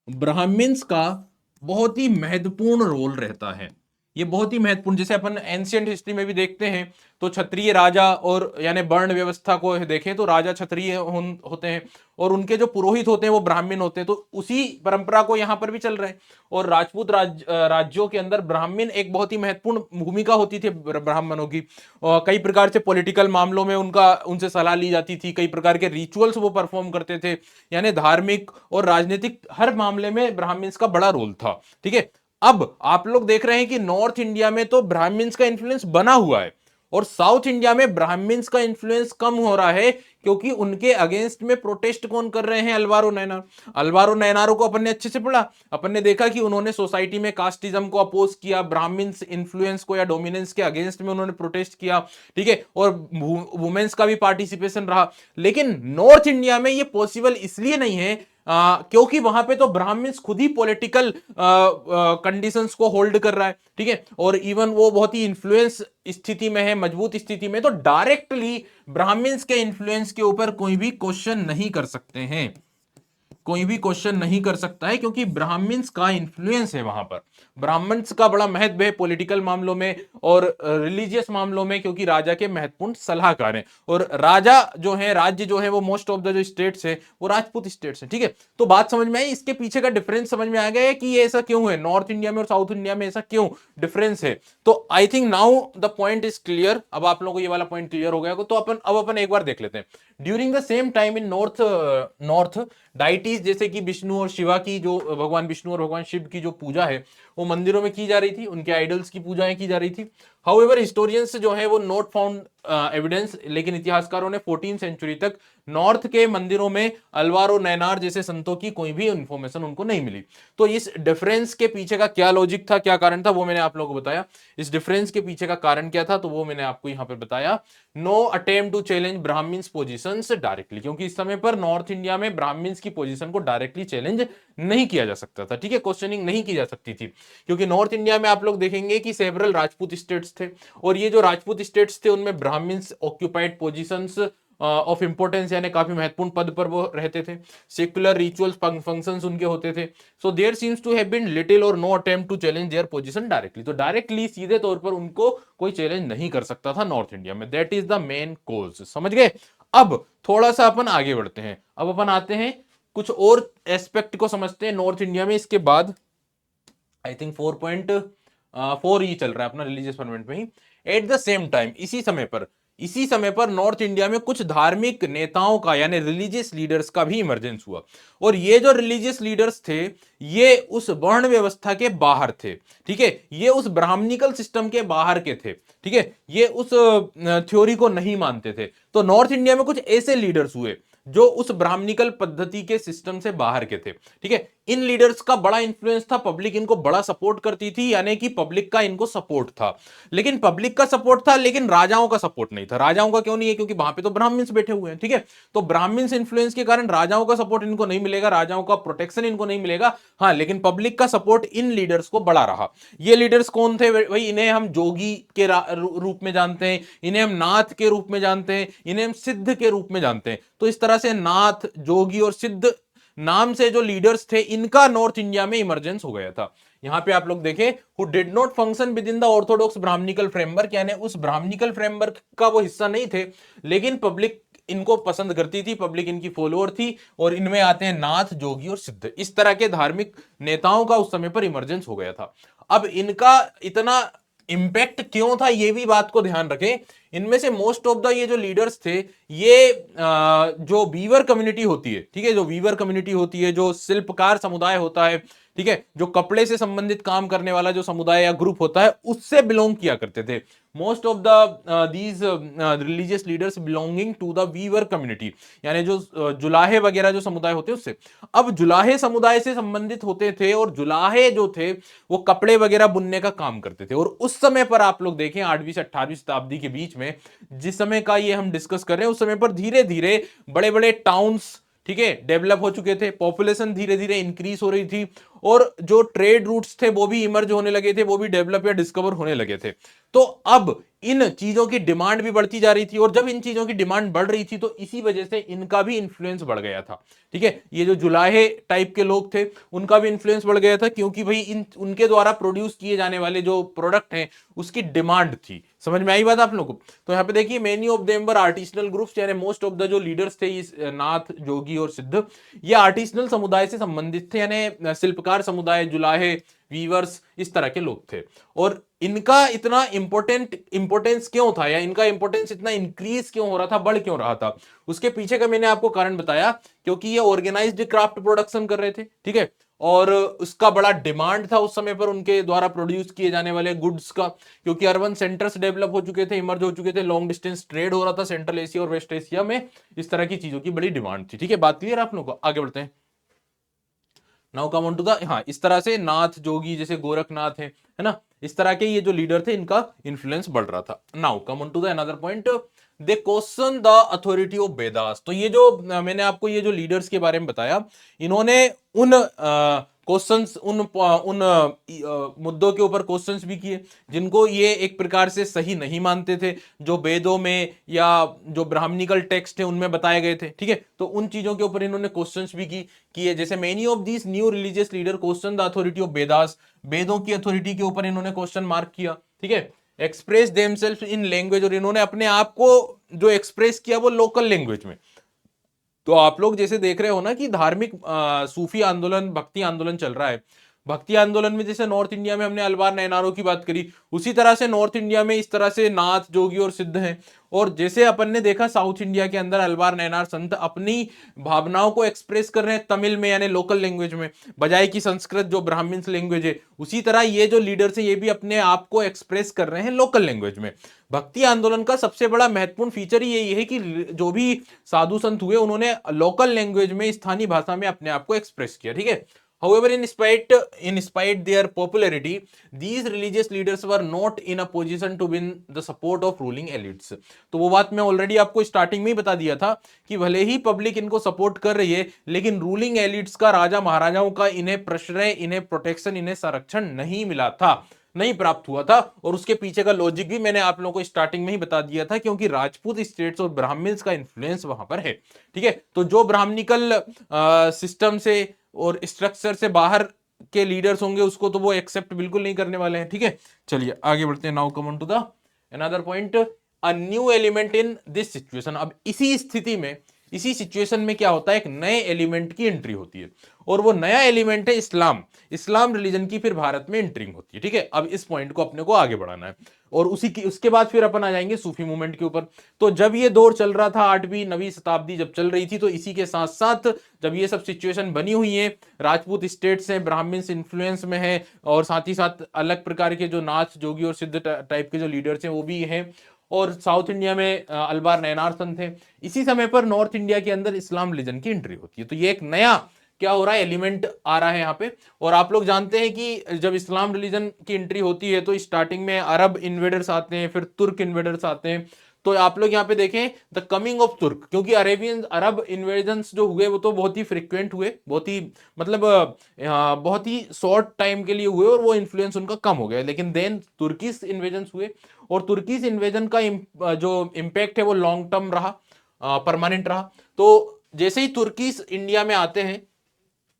[SPEAKER 1] ब्राह्मण्स का बहुत ही महत्वपूर्ण रोल रहता है। ये बहुत ही महत्वपूर्ण, जैसे अपन एंशियंट हिस्ट्री में भी देखते हैं, तो क्षत्रिय राजा, और यानी वर्ण व्यवस्था को देखें तो राजा क्षत्रिय होते हैं, और उनके जो पुरोहित होते हैं वो ब्राह्मण होते हैं। तो उसी परंपरा को यहाँ पर भी चल रहे हैं। और राजपूत राज्यों के अंदर ब्राह्मण एक बहुत ही महत्वपूर्ण भूमिका होती थी ब्राह्मणों की। और कई प्रकार से पॉलिटिकल मामलों में उनसे सलाह ली जाती थी, कई प्रकार के रिचुअल्स वो परफॉर्म करते थे, यानी धार्मिक और राजनीतिक हर मामले में ब्राह्मण्स का बड़ा रोल था, ठीक है। अब आप लोग देख रहे हैं कि नॉर्थ इंडिया में तो ब्राह्मण्स का इन्फ्लुएंस बना हुआ है, और साउथ इंडिया में ब्राह्मण्स का इन्फ्लुएंस कम हो रहा है क्योंकि उनके अगेंस्ट में प्रोटेस्ट कौन कर रहे हैं? अल्वारो नैनार। अल्वारो नैनारो को अपन ने अच्छे से पढ़ा, अपन ने देखा कि उन्होंने सोसाइटी में कास्टिज्म को अपोज किया, ब्राह्मण्स इन्फ्लुएंस को या डोमिनेंस के अगेंस्ट में उन्होंने प्रोटेस्ट किया, ठीक है, और वुमेन्स का भी पार्टिसिपेशन रहा। लेकिन नॉर्थ इंडिया में ये पॉसिबल इसलिए नहीं है क्योंकि वहां पे तो ब्राह्मण्स खुद ही पॉलिटिकल कंडीशंस को होल्ड कर रहा है, ठीक है, और इवन वो बहुत ही इन्फ्लुएंस स्थिति में है, मजबूत स्थिति में, तो डायरेक्टली ब्राह्मण्स के इन्फ्लुएंस के ऊपर कोई भी क्वेश्चन नहीं कर सकते हैं, कोई भी क्वेश्चन नहीं कर सकता है, क्योंकि ब्राह्मण्स का इन्फ्लुएंस है वहां पर। ब्राह्मण्स का बड़ा महत्व है पॉलिटिकल मामलों में और रिलीजियस मामलों में, क्योंकि राजा के महत्वपूर्ण सलाहकार हैं, और राजा जो है, राज्य जो है, वो मोस्ट ऑफ द जो स्टेट्स है वो राजपूत स्टेट्स है, ठीक है। तो बात समझ में आई, इसके पीछे का डिफरेंस समझ में आ गया है कि ये ऐसा क्यों है, नॉर्थ इंडिया में और साउथ इंडिया में ऐसा क्यों डिफरेंस है। तो I think now the point is clear. अब आप लोगों को ये वाला पॉइंट क्लियर हो गया, तो अपन एक बार देख लेते हैं। During the same time in north deities, जैसे कि विष्णु और शिवा की, जो भगवान विष्णु और भगवान शिव की जो पूजा है वो मंदिरों में की जा रही थी, उनके आइडल्स की पूजाएं की जा रही थी। हाउएवर हिस्टोरियंस जो है वो नॉट फाउंड एविडेंस, लेकिन इतिहासकारों ने 14th सेंचुरी तक नॉर्थ के मंदिरों में अल्वारो नैनार जैसे संतों की कोई भी इंफॉर्मेशन उनको नहीं मिली। तो इस डिफरेंस के पीछे का क्या लॉजिक था, क्या कारण था, वो मैंने आप लोगों को बताया। इस डिफरेंस के पीछे का कारण क्या था, तो वो मैंने आपको यहां पर बताया। No attempt to challenge Brahmans positions directly, क्योंकि इस समय पर नॉर्थ इंडिया में ब्राह्मण्स की पोजीशन को डायरेक्टली चैलेंज नहीं किया जा सकता था, ठीक है, क्वेश्चनिंग नहीं की जा सकती थी, क्योंकि नॉर्थ इंडिया में आप लोग देखेंगे कि सेवरल राजपूत स्टेट्स थे, और ये जो राजपूत स्टेट्स थे उनमें Brahmans occupied positions of importance, यानी काफी महत्वपूर्ण पद पर वो रहते थे। सेक्युलर रिचुअल्स फंक्शंस उनके होते थे। So there seems to have been little और no attempt to challenge their position directly. तो डायरेक्टली सीधे तौर पर उनको कोई चैलेंज नहीं कर सकता था नॉर्थ इंडिया में। दैट इज द मेन कोज। समझ गए? अब थोड़ा सा अपन आगे बढ़ते हैं। अब अपन आते हैं कुछ और एस्पेक्ट को समझते हैं नॉर्थ इंडिया में। इसके बाद आई थिंक 4.4 ही चल रहा है अपना रिलीजियस परमेंट में ही। एट द सेम टाइम, इसी समय पर नॉर्थ इंडिया में कुछ धार्मिक नेताओं का, यानी रिलीजियस लीडर्स का भी इमरजेंस हुआ। और ये जो रिलीजियस लीडर्स थे ये उस वर्ण व्यवस्था के बाहर थे, ठीक है, ये उस ब्राह्मणिकल सिस्टम के बाहर के थे, ठीक है, ये उस थ्योरी को नहीं मानते थे। तो नॉर्थ इंडिया में कुछ ऐसे लीडर्स हुए जो उस ब्राह्मणिकल पद्धति के सिस्टम से बाहर के थे, ठीक है। इन लीडर्स का बड़ा इंफ्लुएंस था, पब्लिक इनको बड़ा सपोर्ट करती थी, यानी कि पब्लिक का इनको सपोर्ट था। लेकिन पब्लिक का सपोर्ट था, लेकिन राजाओं का सपोर्ट नहीं था। राजाओं का क्यों नहीं है? क्योंकि वहां पे तो ब्राह्मण्स बैठे हुए हैं, ठीक है। तो ब्राह्मण्स इन्फ्लुएंस के कारण राजाओं का सपोर्ट इनको नहीं मिलेगा, राजाओं का प्रोटेक्शन इनको नहीं मिलेगा। हाँ, लेकिन पब्लिक का सपोर्ट इन लीडर्स को बड़ा रहा। ये लीडर्स कौन थे भाई? इन्हें हम जोगी के रूप में जानते हैं, इन्हें हम नाथ के रूप में जानते हैं, इन्हें हम सिद्ध के रूप में जानते हैं। तो इस तरह से नाथ, जोगी और सिद्ध नाम से जो लीडर्स थे, इनका नॉर्थ इंडिया में इमरजेंस हो गया था। यहां पे आप लोग देखें, who did not function within the orthodox Brahmanical framework, यानी उस ब्राह्मणिकल फ्रेमवर्क का वो हिस्सा नहीं थे, लेकिन पब्लिक इनको पसंद करती थी, पब्लिक इनकी फॉलोअर थी। और इनमें आते हैं नाथ, जोगी और सिद्ध। इस तरह के धार्मिक नेताओं का उस समय पर इमरजेंस हो गया था। अब इनका इतना इंपैक्ट क्यों था, ये भी बात को ध्यान रखें। इनमें से मोस्ट ऑफ द ये जो लीडर्स थे, ये जो वीवर कम्युनिटी होती है, ठीक है, जो वीवर कम्युनिटी होती है, जो शिल्पकार समुदाय होता है, ठीक है, जो कपड़े से संबंधित काम करने वाला जो समुदाय या ग्रुप होता है, उससे बिलोंग किया करते थे। Most of the these religious leaders belonging to the weaver community, यानी जो जुलाहे वगैरह जो समुदाय होते हैं उससे। अब जुलाहे समुदाय से संबंधित होते थे, और जुलाहे जो थे वो कपड़े वगैरह बुनने का काम करते थे। और उस समय पर आप लोग देखें 8वीं से 18वीं शताब्दी के बीच में, जिस समय का ये हम डिस्कस कर रहे हैं, उस समय पर धीरे धीरे बड़े बड़े टाउन्स, ठीक है, डेवलप हो चुके थे, पॉपुलेशन धीरे धीरे इंक्रीज हो रही थी, और जो ट्रेड रूट्स थे वो भी इमर्ज होने लगे थे, वो भी डेवलप या डिस्कवर होने लगे थे। तो अब इन चीजों की डिमांड भी बढ़ती जा रही थी, और जब इन चीजों की डिमांड बढ़ रही थी तो इसी वजह से इनका भी इन्फ्लुएंस बढ़ गया था, ठीक है। ये जो जुलाहे टाइप के लोग थे उनका भी इन्फ्लुएंस बढ़ गया था, क्योंकि भाई उनके द्वारा प्रोड्यूस किए जाने वाले जो प्रोडक्ट हैं उसकी डिमांड थी। समझ में आई बात आप लोगों को? तो यहाँ पे देखिए, many of them were artisanal groups, यानी मोस्ट ऑफ द जो लीडर्स थे, इस नाथ, जोगी और सिद्ध, ये आर्टिसनल समुदाय से संबंधित थे, यानी शिल्पकार समुदाय, जुलाहे, वीवर्स, इस तरह के लोग थे। और इनका इतना इंपोर्टेंस क्यों था, या इनका इंपोर्टेंस इतना इंक्रीज क्यों हो रहा था, बढ़ क्यों रहा था? उसके पीछे का मैंने आपको कारण बताया, क्योंकि ये ऑर्गेनाइज्ड क्राफ्ट प्रोडक्शन कर रहे थे, ठीक है। और उसका बड़ा डिमांड था उस समय पर उनके द्वारा प्रोड्यूस किए जाने वाले गुड्स का, क्योंकि अर्बन सेंटर्स डेवलप हो चुके थे, इमर्ज हो चुके थे, लॉन्ग डिस्टेंस ट्रेड हो रहा था सेंट्रल एशिया और वेस्ट एशिया में, इस तरह की चीजों की बड़ी डिमांड थी। ठीक है, बात क्लियर आप लोगों को? आगे बढ़ते हैं। Now come on to the, हाँ, इस तरह से नाथ जोगी जैसे गोरखनाथ है ना, इस तरह के ये जो लीडर थे इनका इन्फ्लुएंस बढ़ रहा था। Now come on to the another point, they question the authority of Vedas. तो ये जो मैंने आपको ये जो लीडर्स के बारे में बताया, इन्होंने उन क्वेश्चंस उन मुद्दों के ऊपर क्वेश्चंस भी किए जिनको ये एक प्रकार से सही नहीं मानते थे, जो वेदों में या जो ब्राह्मणिकल टेक्स्ट है उनमें बताए गए थे। ठीक है, तो उन चीजों के ऊपर इन्होंने क्वेश्चंस भी किए, जैसे many of these new religious leader question the authority of Vedas, वेदों की अथॉरिटी के ऊपर इन्होंने क्वेश्चन मार्क किया। ठीक है, एक्सप्रेस देमसेल्फ इन लैंग्वेज, और इन्होंने अपने आप को जो एक्सप्रेस किया वो लोकल लैंग्वेज में। तो आप लोग जैसे देख रहे हो ना कि धार्मिक सूफी आंदोलन, भक्ति आंदोलन चल रहा है, भक्ति आंदोलन में जैसे नॉर्थ इंडिया में हमने अलवार नयनारों की बात करी, उसी तरह से नॉर्थ इंडिया में इस तरह से नाथ जोगी और सिद्ध हैं। और जैसे अपन ने देखा साउथ इंडिया के अंदर अलवार नयनार संत अपनी भावनाओं को एक्सप्रेस कर रहे हैं तमिल में यानी लोकल लैंग्वेज में, बजाय की संस्कृत जो ब्राह्मण्स लैंग्वेज है, उसी तरह ये जो लीडर्स हैं ये भी अपने आप को एक्सप्रेस कर रहे हैं लोकल लैंग्वेज में। भक्ति आंदोलन का सबसे बड़ा महत्वपूर्ण फीचर यही है कि जो भी साधु संत हुए उन्होंने लोकल लैंग्वेज में, स्थानीय भाषा में अपने आप को एक्सप्रेस किया। ठीक है, however in spite their popularity, these religious leaders were not in a position to win the support of ruling elites। तो वो बात मैं ऑलरेडी आपको स्टार्टिंग में ही बता दिया था कि भले ही पब्लिक इनको सपोर्ट कर रही है, लेकिन रूलिंग एलिट्स का, राजा महाराजाओं का इन्हें प्रश्रय, इन्हें प्रोटेक्शन, इन्हें संरक्षण नहीं मिला था, नहीं प्राप्त हुआ था। और उसके पीछे का लॉजिक भी मैंने आप लोगों को स्टार्टिंग में ही बता दिया था, क्योंकि राजपूत स्टेट्स और ब्राह्मण्स का इन्फ्लुएंस वहां पर है। ठीक है, तो जो ब्राह्मणिकल सिस्टम से और स्ट्रक्चर से बाहर के लीडर्स होंगे उसको तो वो एक्सेप्ट बिल्कुल नहीं करने वाले हैं। ठीक है, चलिए आगे बढ़ते हैं। Now come on to the another point, a new element in this situation. अब इसी स्थिति में, इसी सिचुएशन में क्या होता है, एक नए एलिमेंट की एंट्री होती है, और वो नया एलिमेंट है इस्लाम। इस्लाम रिलीजन की फिर भारत में एंट्रिंग होती है। ठीक है, अब इस पॉइंट को अपने को आगे बढ़ाना है, और उसके बाद फिर अपन आ जाएंगे सूफी मूवमेंट के ऊपर। तो जब ये दौर चल रहा था, 8वीं 9वीं शताब्दी जब चल रही थी, तो इसी के साथ साथ जब ये सब सिचुएशन बनी हुई है, राजपूत स्टेट्स हैं, ब्राह्मण्स इन्फ्लुएंस में है, और साथ ही साथ अलग प्रकार के जो नाथ जोगी और सिद्ध टाइप के जो लीडर्स हैं वो भी हैं, और साउथ इंडिया में अलवार नयनार संत थे। इसी समय पर नॉर्थ इंडिया के अंदर इस्लाम रिलीजन की एंट्री होती है। तो ये एक नया क्या हो रहा है, एलिमेंट आ रहा है यहाँ पे। और आप लोग जानते हैं कि जब इस्लाम रिलीजन की एंट्री होती है तो स्टार्टिंग में अरब इन्वेडर्स आते हैं, फिर तुर्क इन्वेडर्स आते हैं। तो आप लोग यहाँ पे देखें द कमिंग ऑफ तुर्क, क्योंकि अरेबियन अरब इन्वेजन्स जो हुए वो तो बहुत ही फ्रिक्वेंट हुए, बहुत ही मतलब बहुत ही शॉर्ट टाइम के लिए हुए, और वो इन्फ्लुएंस उनका कम हो गया। लेकिन देन तुर्किश इन्वेजन्स हुए, और तुर्किश इन्वेजन का जो इम्पैक्ट है वो लॉन्ग टर्म रहा, परमानेंट रहा। तो जैसे ही तुर्किश इंडिया में आते हैं,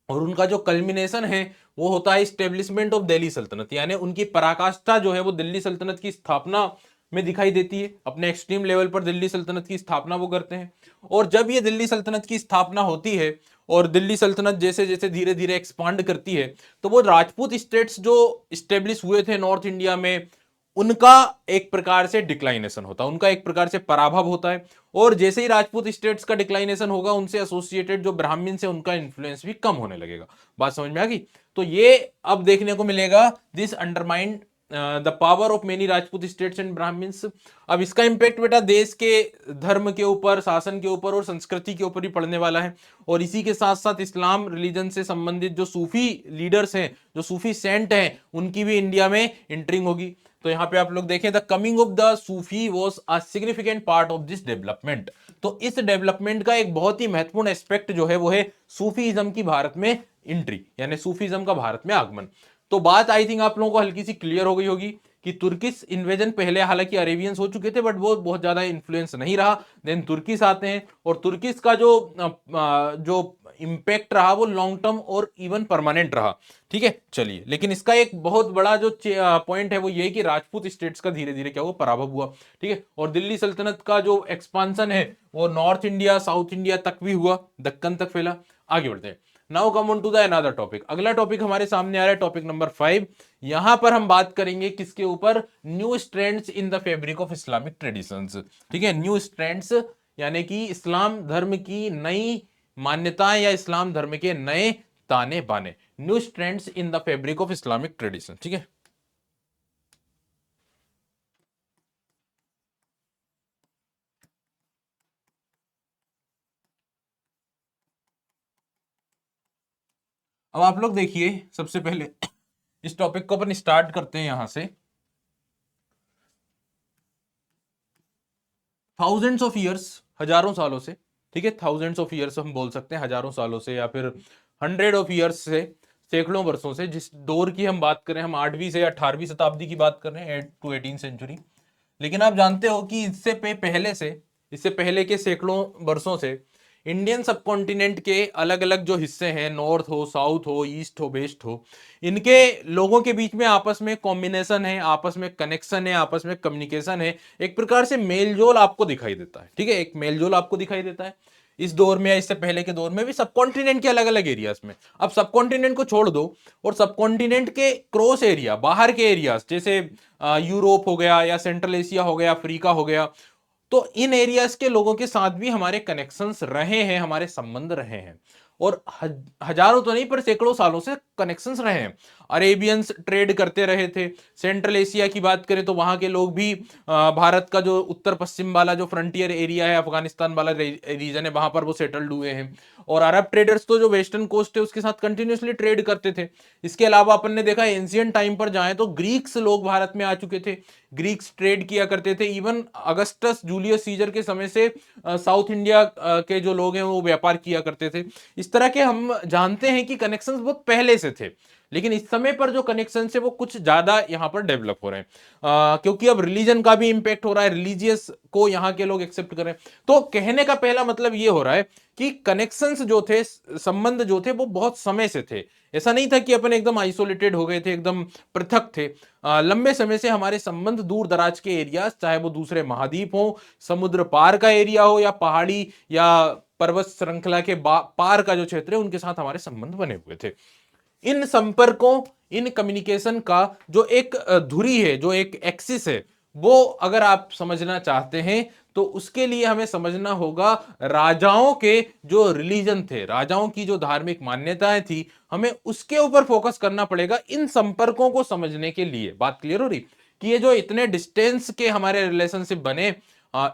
[SPEAKER 1] और उनका जो कल्मिनेशन है वो होता है स्टेब्लिशमेंट ऑफ दिल्ली सल्तनत, यानी उनकी पराकाष्ठा जो है वो दिल्ली सल्तनत की स्थापना में दिखाई देती है। अपने एक्सट्रीम लेवल पर दिल्ली सल्तनत की स्थापना वो करते हैं। और जब ये दिल्ली सल्तनत की स्थापना होती है, और दिल्ली सल्तनत जैसे जैसे धीरे धीरे एक्सपांड करती है, तो वो राजपूत स्टेट्स जो स्टेब्लिश हुए थे नॉर्थ इंडिया में, उनका एक प्रकार से डिक्लाइनेशन होता है, उनका एक प्रकार से पराभव होता है। और जैसे ही राजपूत स्टेट्स का डिक्लाइनेशन होगा, उनसे एसोसिएटेड जो ब्राह्मण से उनका इन्फ्लुएंस भी कम होने लगेगा। बात समझ में आ गई? तो ये अब देखने को मिलेगा, this undermined the power of many Rajput states and Brahmans. अब इसका इंपैक्ट बेटा देश के धर्म के ऊपर, शासन के ऊपर और संस्कृति के ऊपर भी पड़ने वाला है। और इसी के साथ साथ इस्लाम रिलीजन से संबंधित जो सूफी लीडर्स हैं, जो सूफी सेंट हैं, उनकी भी इंडिया में एंट्रिंग होगी। तो यहाँ पे आप लोग देखें, the coming of the Sufi was a significant part of this development. तो इस डेवलपमेंट का एक बहुत ही महत्वपूर्ण एस्पेक्ट जो है वो है सूफीज्म की भारत में एंट्री, यानी सूफीज्म का भारत में आगमन। तो बात आई थिंक आप लोगों को हल्की सी क्लियर हो गई होगी कि तुर्किश इन्वेजन पहले हालांकि अरेबियंस हो चुके थे, बट वो बहुत ज्यादा इन्फ्लुएंस नहीं रहा। देन तुर्किश आते हैं, और तुर्किश का जो इम्पैक्ट रहा वो लॉन्ग टर्म और इवन परमानेंट रहा। ठीक है, चलिए, लेकिन इसका एक बहुत बड़ा जो पॉइंट है वो ये कि राजपूत स्टेट्स का धीरे धीरे क्या हुआ, पराभव हुआ। ठीक है, और दिल्ली सल्तनत का जो एक्सपांसन है वो नॉर्थ इंडिया, साउथ इंडिया तक भी हुआ, दक्कन तक फैला। आगे बढ़ते हैं। Now come on to the another topic. अगला टॉपिक हमारे सामने आ रहा है, टॉपिक नंबर 5। यहां पर हम बात करेंगे किसके ऊपर, new strands in the fabric of Islamic traditions. ठीक है, न्यू स्ट्रैंड्स यानी कि इस्लाम धर्म की नई मान्यताएं या इस्लाम धर्म के नए ताने बाने, new strands in the fabric of Islamic tradition. ठीक है, अब आप लोग देखिए, सबसे पहले इस टॉपिक को अपन स्टार्ट करते हैं यहां से। थाउजेंड्स ऑफ ईयर्स, हजारों सालों से, ठीक है, थाउजेंड्स ऑफ ईयर्स हम बोल सकते हैं, हजारों सालों से, या फिर हंड्रेड ऑफ ईयर्स से, सैकड़ों वर्षों से, जिस दौर की हम बात करें, हम 8वीं से 18वीं शताब्दी की बात कर रहे हैं, 8 to 18 सेंचुरी। लेकिन आप जानते हो कि पहले से, इससे पहले के सैकड़ों वर्षों से इंडियन सबकॉन्टिनेंट के अलग अलग जो हिस्से हैं, नॉर्थ हो, साउथ हो, ईस्ट हो, वेस्ट हो, इनके लोगों के बीच में आपस में कॉम्बिनेशन है, आपस में कनेक्शन है, आपस में कम्युनिकेशन है, एक प्रकार से मेलजोल आपको दिखाई देता है। ठीक है, एक मेलजोल आपको दिखाई देता है इस दौर में या इससे पहले के दौर में भी, सबकॉन्टिनेंट के अलग अलग एरियाज में। अब सबकॉन्टिनेंट को छोड़ दो और सबकॉन्टिनेंट के क्रॉस एरिया, बाहर के एरियाज, जैसे यूरोप हो गया, या सेंट्रल एशिया हो गया, अफ्रीका हो गया, तो इन एरियाज के लोगों के साथ भी हमारे कनेक्शंस रहे हैं, हमारे संबंध रहे हैं, और हजारों तो नहीं पर सैकड़ों सालों से कनेक्शंस रहे हैं। अरेबियंस ट्रेड करते रहे थे। सेंट्रल एशिया की बात करें तो वहां के लोग भी भारत का जो उत्तर पश्चिम वाला जो फ्रंटियर एरिया है, अफगानिस्तान वाला रीजन है, वहां पर वो सेटल्ड हुए हैं। और अरब ट्रेडर्स तो जो वेस्टर्न कोस्ट है उसके साथ कंटिन्यूसली ट्रेड करते थे। इसके अलावा अपन ने देखा एंशियंट टाइम पर जाएं तो ग्रीक्स लोग भारत में आ चुके थे, ग्रीक्स ट्रेड किया करते थे। इवन अगस्टस जूलियस सीजर के समय से साउथ इंडिया के जो लोग हैं वो व्यापार किया करते थे। इस तरह के हम जानते हैं कि कनेक्शंस बहुत पहले से थे, लेकिन इस समय पर जो कनेक्शन है वो कुछ ज्यादा यहां पर डेवलप हो रहे हैं, क्योंकि अब रिलीजन का भी इंपैक्ट हो रहा है, रिलीजियस को यहाँ के लोग एक्सेप्ट कर रहे हैं। तो कहने का पहला मतलब ये हो रहा है कि कनेक्शंस जो थे, संबंध जो थे, वो बहुत समय से थे। ऐसा नहीं था कि अपन एकदम आइसोलेटेड हो गए थे, एकदम पृथक थे। लंबे समय से हमारे संबंध दूर दराज के एरिया, चाहे वो दूसरे महाद्वीप हो, समुद्र पार का एरिया हो, या पहाड़ी या पर्वत श्रृंखला के पार का जो क्षेत्र है, उनके साथ हमारे संबंध बने हुए थे। इन संपर्कों, इन कम्युनिकेशन का जो एक धुरी है, जो एक एक्सिस है, वो अगर आप समझना चाहते हैं तो उसके लिए हमें समझना होगा राजाओं के जो रिलीजन थे, राजाओं की जो धार्मिक मान्यताएं थी, हमें उसके ऊपर फोकस करना पड़ेगा इन संपर्कों को समझने के लिए। बात क्लियर हो रही कि ये जो इतने डिस्टेंस के हमारे रिलेशनशिप बने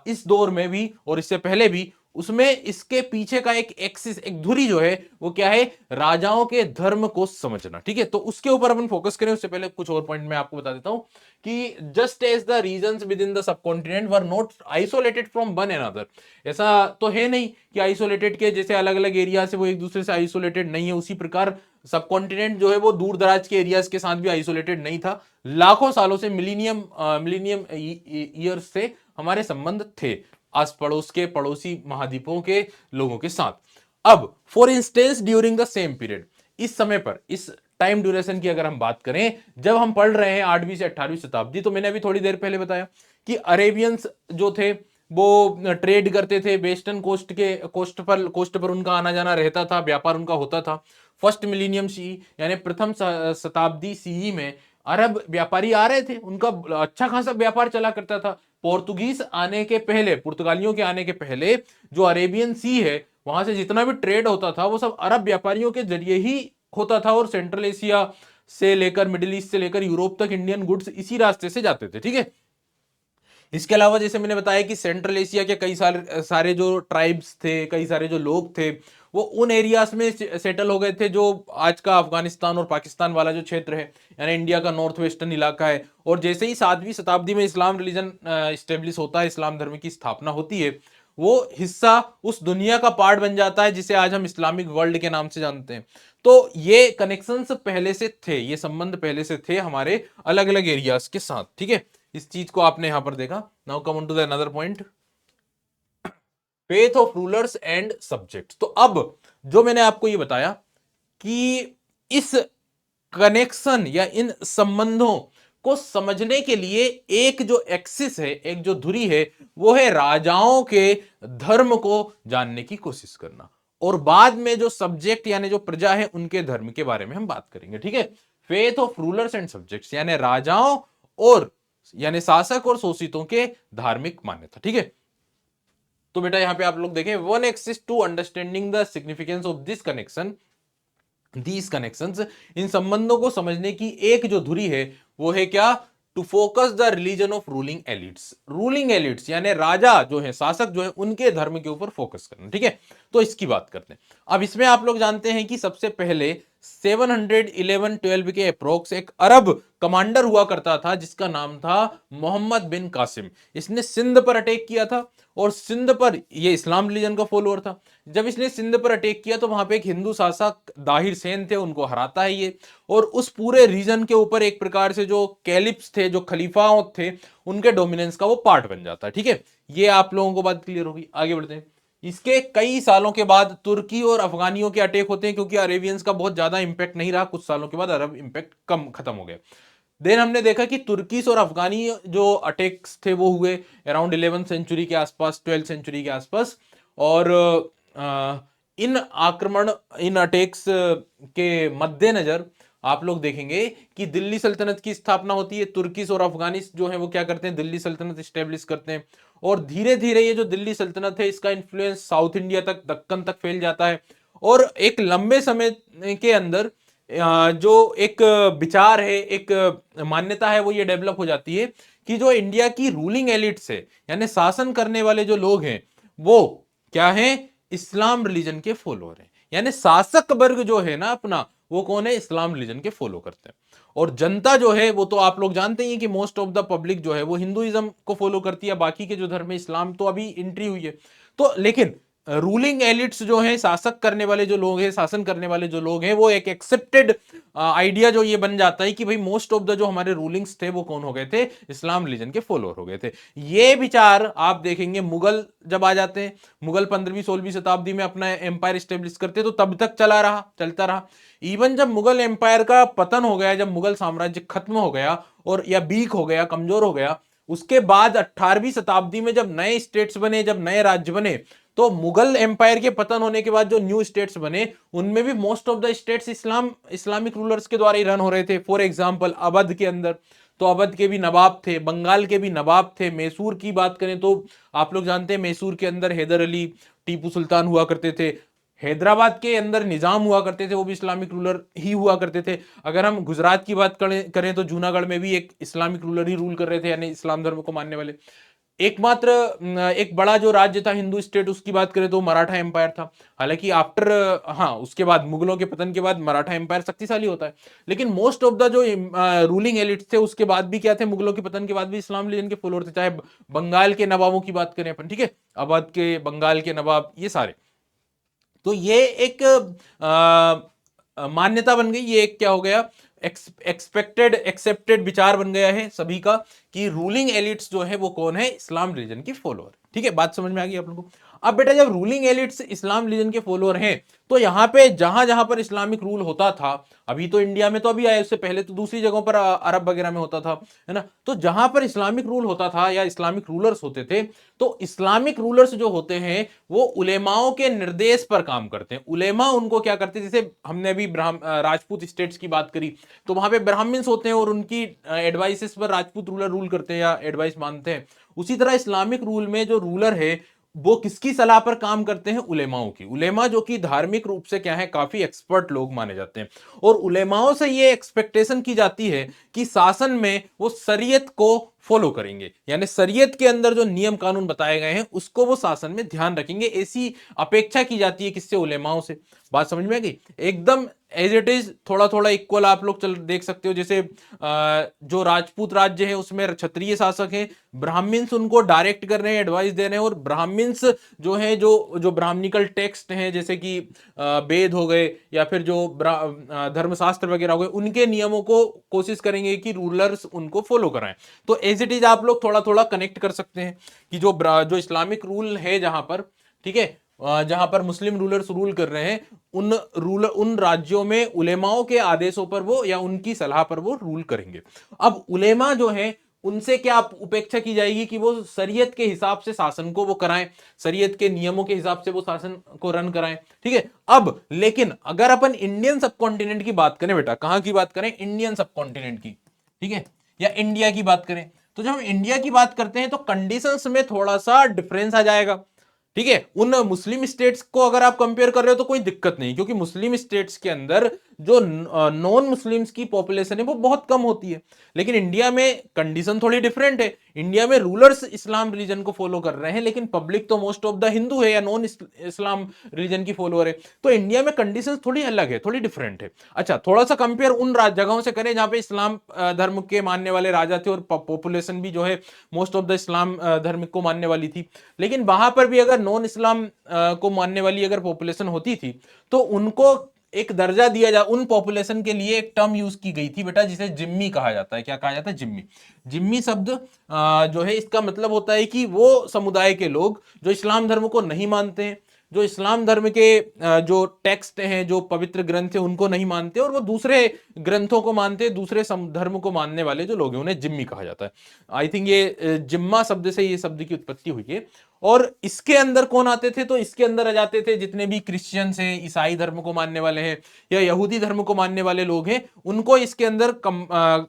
[SPEAKER 1] इस दौर में भी और इससे पहले भी, उसमें इसके पीछे का एक एक्सिस, एक धुरी जो है वो क्या है, राजाओं के धर्म को समझना। ठीक है, तो उसके ऊपर अपन फोकस करें उससे पहले कुछ और पॉइंट मैं आपको बता देता हूं कि just as the regions within the subcontinent were not isolated from one another, ऐसा तो है नहीं कि आइसोलेटेड के जैसे अलग अलग एरिया से वो एक दूसरे से आइसोलेटेड नहीं है, उसी प्रकार सबकॉन्टिनेंट जो है वो दूर दराज के एरियाज के साथ भी आइसोलेटेड नहीं था। लाखों सालों से, मिलीनियम ईयर्स से हमारे संबंध थे आस पड़ोस के, पड़ोसी महाद्वीपों के लोगों के साथ। अब for instance during the same period, इस समय पर, इस टाइम ड्यूरेशन की अगर हम बात करें, जब हम पढ़ रहे हैं 8वीं से 18वीं शताब्दी, तो मैंने अभी थोड़ी देर पहले बताया कि अरेबियंस जो थे वो ट्रेड करते थे, वेस्टर्न कोस्ट पर उनका आना जाना रहता था, व्यापार उनका होता था। फर्स्ट मिलीनियम सी, यानी प्रथम शताब्दी सीई में अरब व्यापारी आ रहे थे, उनका अच्छा खासा व्यापार चला करता था। पोर्तुगीज आने के पहले, पुर्तगालियों के आने के पहले जो अरेबियन सी है, वहां से जितना भी ट्रेड होता था वो सब अरब व्यापारियों के जरिए ही होता था, और सेंट्रल एशिया से लेकर, मिडिल ईस्ट से लेकर यूरोप तक इंडियन गुड्स इसी रास्ते से जाते थे। ठीक है, इसके अलावा जैसे मैंने बताया कि सेंट्रल एशिया के कई सारे जो ट्राइब्स थे, कई सारे जो लोग थे, वो उन एरियाज में सेटल हो गए थे जो आज का अफगानिस्तान और पाकिस्तान वाला जो क्षेत्र है, यानी इंडिया का नॉर्थ वेस्टर्न इलाका है। और जैसे ही 7वीं शताब्दी में इस्लाम रिलीजन स्टेब्लिश होता है, इस्लाम धर्म की स्थापना होती है, वो हिस्सा उस दुनिया का पार्ट बन जाता है जिसे आज हम इस्लामिक वर्ल्ड के नाम से जानते हैं। तो ये कनेक्शंस पहले से थे, ये संबंध पहले से थे हमारे अलग अलग एरियाज के साथ। ठीक है, इस चीज को आपने यहां पर देखा। Now come on to the another point, faith of rulers and subject. तो अब जो मैंने आपको ये बताया कि इस कनेक्शन या इन संबंधों को समझने के लिए एक जो एक्सिस है, एक जो धुरी है, वो है राजाओं के धर्म को जानने की कोशिश करना, और बाद में जो सब्जेक्ट यानी जो प्रजा है उनके धर्म के बारे में हम बात करेंगे। ठीक है, faith of rulers and subjects, यानी राजाओं और, यानी शासक और शोषितों के धार्मिक मान्यता। ठीक है, तो बेटा यहां पे आप लोग देखें, one axis to understanding the significance of this connection these connections, इन संबंधों को समझने की एक जो धुरी है वो है क्या, to focus the religion of ruling elites यानी राजा जो है, शासक जो है, उनके धर्म के ऊपर फोकस करना। ठीक है, तो इसकी बात करते हैं। अब इसमें आप लोग जानते हैं कि सबसे पहले 711-12 के अप्रोक्स एक अरब कमांडर हुआ करता था जिसका नाम था मोहम्मद बिन कासिम। इसने सिंध पर अटैक किया था, और सिंध पर, ये इस्लाम रिलीजन का फॉलोअर था। जब इसने सिंध पर अटैक किया तो वहां पे एक हिंदू शासक दाहिर सेन थे, उनको हराता है ये, और उस पूरे रीजन के ऊपर एक प्रकार से जो कैलिप्स थे, जो खलीफाओं थे, उनके डोमिनेंस का वो पार्ट बन जाता है। ठीक है, ये आप लोगों को बात क्लियर होगी। आगे बढ़ते हैं। इसके कई सालों के बाद तुर्की और अफगानियों के अटैक होते हैं, क्योंकि अरेबियंस का बहुत ज्यादा इंपैक्ट नहीं रहा, कुछ सालों के बाद अरब इंपैक्ट कम खत्म हो गया। देन हमने देखा कि तुर्कीस और अफगानी जो अटैक्स थे वो हुए अराउंड 11th सेंचुरी के आसपास, 12th सेंचुरी के आसपास। और इन आक्रमण, इन अटैक्स के मद्देनजर आप लोग देखेंगे कि दिल्ली सल्तनत की स्थापना होती है। तुर्कीस और अफगानिस जो है वो क्या करते हैं, दिल्ली सल्तनत स्टेब्लिश करते हैं, और धीरे धीरे ये जो दिल्ली सल्तनत है इसका इन्फ्लुएंस साउथ इंडिया तक, दक्कन तक फैल जाता है। और एक लंबे समय के अंदर जो एक विचार है, एक मान्यता है, वो ये डेवलप हो जाती है कि जो इंडिया की रूलिंग एलिट्स है, यानी शासन करने वाले जो लोग हैं, वो क्या है, इस्लाम रिलीजन के फॉलोअर हैं। यानी शासक वर्ग जो है ना अपना, वो कौन है, इस्लाम रिलीजन के फॉलो करते हैं। और जनता जो है वो तो आप लोग जानते ही हैं कि मोस्ट ऑफ द पब्लिक जो है वो हिंदुइज्म को फॉलो करती है, बाकी के जो धर्म है, इस्लाम तो अभी एंट्री हुई है। तो लेकिन रूलिंग एलिट्स जो है, शासक करने वाले जो लोग हैं, शासन करने वाले जो लोग हैं, वो एक एक्सेप्टेड आइडिया जो ये बन जाता है कि भाई मोस्ट ऑफ द जो हमारे रूलिंग्स थे वो कौन हो गए थे, इस्लाम रिलीजन के फॉलोअर हो गए थे। ये विचार आप देखेंगे मुगल जब आ जाते हैं, मुगल 15वीं-16वीं शताब्दी में अपना एम्पायर स्टेब्लिश करते हैं, तो तब तक चलता रहा। इवन जब मुगल एम्पायर का पतन हो गया, जब मुगल साम्राज्य खत्म हो गया और या वीक हो गया, कमजोर हो गया, उसके बाद 18वीं शताब्दी में जब नए स्टेट्स बने, जब नए राज्य बने, तो मुगल एम्पायर के पतन होने के बाद जो न्यू स्टेट्स बने, उनमें भी most of the states Islamic rulers के द्वारा ही रन हो रहे थे। फॉर एग्जांपल अवध के अंदर, तो अवध के भी नवाब थे, बंगाल के भी नवाब थे। मैसूर की बात करें तो आप लोग जानते हैं मैसूर के अंदर हैदर अली, टीपू सुल्तान हुआ करते थे। हैदराबाद के अंदर निजाम हुआ करते थे, वो भी इस्लामिक रूलर ही हुआ करते थे। अगर हम गुजरात की बात करें तो जूनागढ़ में भी एक इस्लामिक रूलर ही रूल कर रहे थे, यानी इस्लाम धर्म को मानने वाले। एकमात्र एक बड़ा जो राज्य था हिंदू स्टेट, उसकी बात करें तो मराठा एम्पायर था। हालांकि आफ्टर, हाँ, उसके बाद मुगलों के पतन के बाद मराठा एम्पायर शक्तिशाली होता है, लेकिन मोस्ट ऑफ द जो रूलिंग एलिट्स थे उसके बाद भी क्या थे, मुगलों के पतन के बाद भी इस्लाम रिलीजन के फॉलोअर थे। चाहे बंगाल के नवाबों की बात करें अपन, ठीक है, अवध के, बंगाल के नवाब, ये सारे। तो ये एक मान्यता बन गई, ये एक क्या हो गया, एक्सपेक्टेड एक्सेप्टेड विचार बन गया है सभी का कि रूलिंग एलिट्स जो है वो कौन है, इस्लाम रिलीजन की फॉलोअर। ठीक है, बात समझ में आ गई आप लोगों को। अब बेटा जब रूलिंग एलिट्स इस्लाम रिलीजन के फॉलोअर हैं, तो यहां पे जहां जहां पर इस्लामिक रूल होता था, अभी तो इंडिया में तो अभी आया, उससे पहले तो दूसरी जगहों पर अरब वगैरह में होता था, है ना। तो जहां पर इस्लामिक रूल होता था या इस्लामिक रूलर्स होते थे, तो इस्लामिक रूलर्स जो होते हैं वो उलेमाओं के निर्देश पर काम करते हैं। उलेमा उनको क्या करते हैं, जैसे हमने अभी राजपूत स्टेट्स की बात करी, तो वहां पे ब्राह्मण्स होते हैं और उनकी एडवाइसेस पर राजपूत रूलर रूल करते हैं या एडवाइस मानते हैं। उसी तरह इस्लामिक रूल में जो रूलर है वो किसकी सलाह पर काम करते हैं, उलेमाओं की। उलेमा जो कि धार्मिक रूप से क्या है, काफी एक्सपर्ट लोग माने जाते हैं, और उलेमाओं से ये एक्सपेक्टेशन की जाती है कि शासन में वो शरीयत को फॉलो करेंगे, यानी शरीयत के अंदर जो नियम कानून बताए गए हैं उसको वो शासन में ध्यान रखेंगे, ऐसी अपेक्षा की जाती है किससे, उलेमाओं से। बात समझ में आ गई एकदम एज इट इज, थोड़ा थोड़ा इक्वल आप लोग चल देख सकते हो। जैसे जो राजपूत राज्य है उसमें क्षत्रिय शासक हैं, ब्राह्मण्स उनको डायरेक्ट कर रहे हैं, एडवाइस दे रहे हैं, और ब्राह्मण्स जो है, जो जो ब्राह्मणिकल टेक्स्ट हैं, जैसे कि वेद हो गए या फिर जो धर्मशास्त्र वगैरह हो गए, उनके नियमों को कोशिश करेंगे कि रूलर्स उनको फॉलो कराएं। तो एज इट इज आप लोग थोड़ा थोड़ा कनेक्ट कर सकते हैं कि जो इस्लामिक रूल है जहां पर, ठीक है, जहां पर मुस्लिम रूलर्स रूल कर रहे हैं, उन राज्यों में उलेमाओं के आदेशों पर वो या उनकी सलाह पर वो रूल करेंगे। अब उलेमा जो है उनसे क्या उपेक्षा की जाएगी कि वो शरीयत के हिसाब से शासन को वो कराएं, शरीयत के नियमों के हिसाब से वो शासन को रन कराएं। ठीक है, अब लेकिन अगर अपन इंडियन सबकॉन्टिनेंट की बात करें बेटा, कहां की बात करें, इंडियन सबकॉन्टिनेंट की, ठीक है, या इंडिया की बात करें, तो जब हम इंडिया की बात करते हैं तो कंडीशंस में थोड़ा सा डिफरेंस आ जाएगा। ठीक है। उन मुस्लिम स्टेट्स को अगर आप कंपेयर कर रहे हो तो कोई दिक्कत नहीं, क्योंकि मुस्लिम स्टेट्स के अंदर जो नॉन मुस्लिम्स की पॉपुलेशन है वो बहुत कम होती है। लेकिन इंडिया में कंडीशन थोड़ी डिफरेंट है। इंडिया में रूलर्स इस्लाम रिलीजन को फॉलो कर रहे हैं, लेकिन पब्लिक तो मोस्ट ऑफ द हिंदू है या नॉन इस्लाम रिलीजन की फॉलोअर है। तो इंडिया में कंडीशन थोड़ी अलग है, थोड़ी डिफरेंट है। अच्छा, थोड़ा सा कंपेयर उन जगहों से करें जहां पे इस्लाम धर्म के मानने वाले राजा थे और पॉपुलेशन भी जो है मोस्ट ऑफ द इस्लाम धर्म को मानने वाली थी। लेकिन वहां पर भी अगर नॉन इस्लाम को मानने वाली अगर पॉपुलेशन होती थी तो उनको एक दर्जा दिया जा, उन पॉपुलेशन के लिए एक टर्म यूज की गई थी बेटा, जिसे जिम्मी कहा जाता है। क्या कहा जाता है? जिम्मी। जिम्मी शब्द जो है इसका मतलब होता है कि वो समुदाय के लोग जो इस्लाम धर्म को नहीं मानते हैं, जो इस्लाम धर्म के जो टेक्स्ट हैं, जो पवित्र ग्रंथ है उनको नहीं मानते और वो दूसरे ग्रंथों को मानते हैं, दूसरे धर्म को मानने वाले जो लोग हैं उन्हें जिम्मी कहा जाता है। आई थिंक ये जिम्मा शब्द से ये शब्द की उत्पत्ति हुई है। और इसके अंदर कौन आते थे? तो इसके अंदर आ जाते थे जितने भी क्रिश्चियंस हैं, ईसाई धर्म को मानने वाले हैं या यहूदी धर्म को मानने वाले लोग हैं, उनको इसके अंदर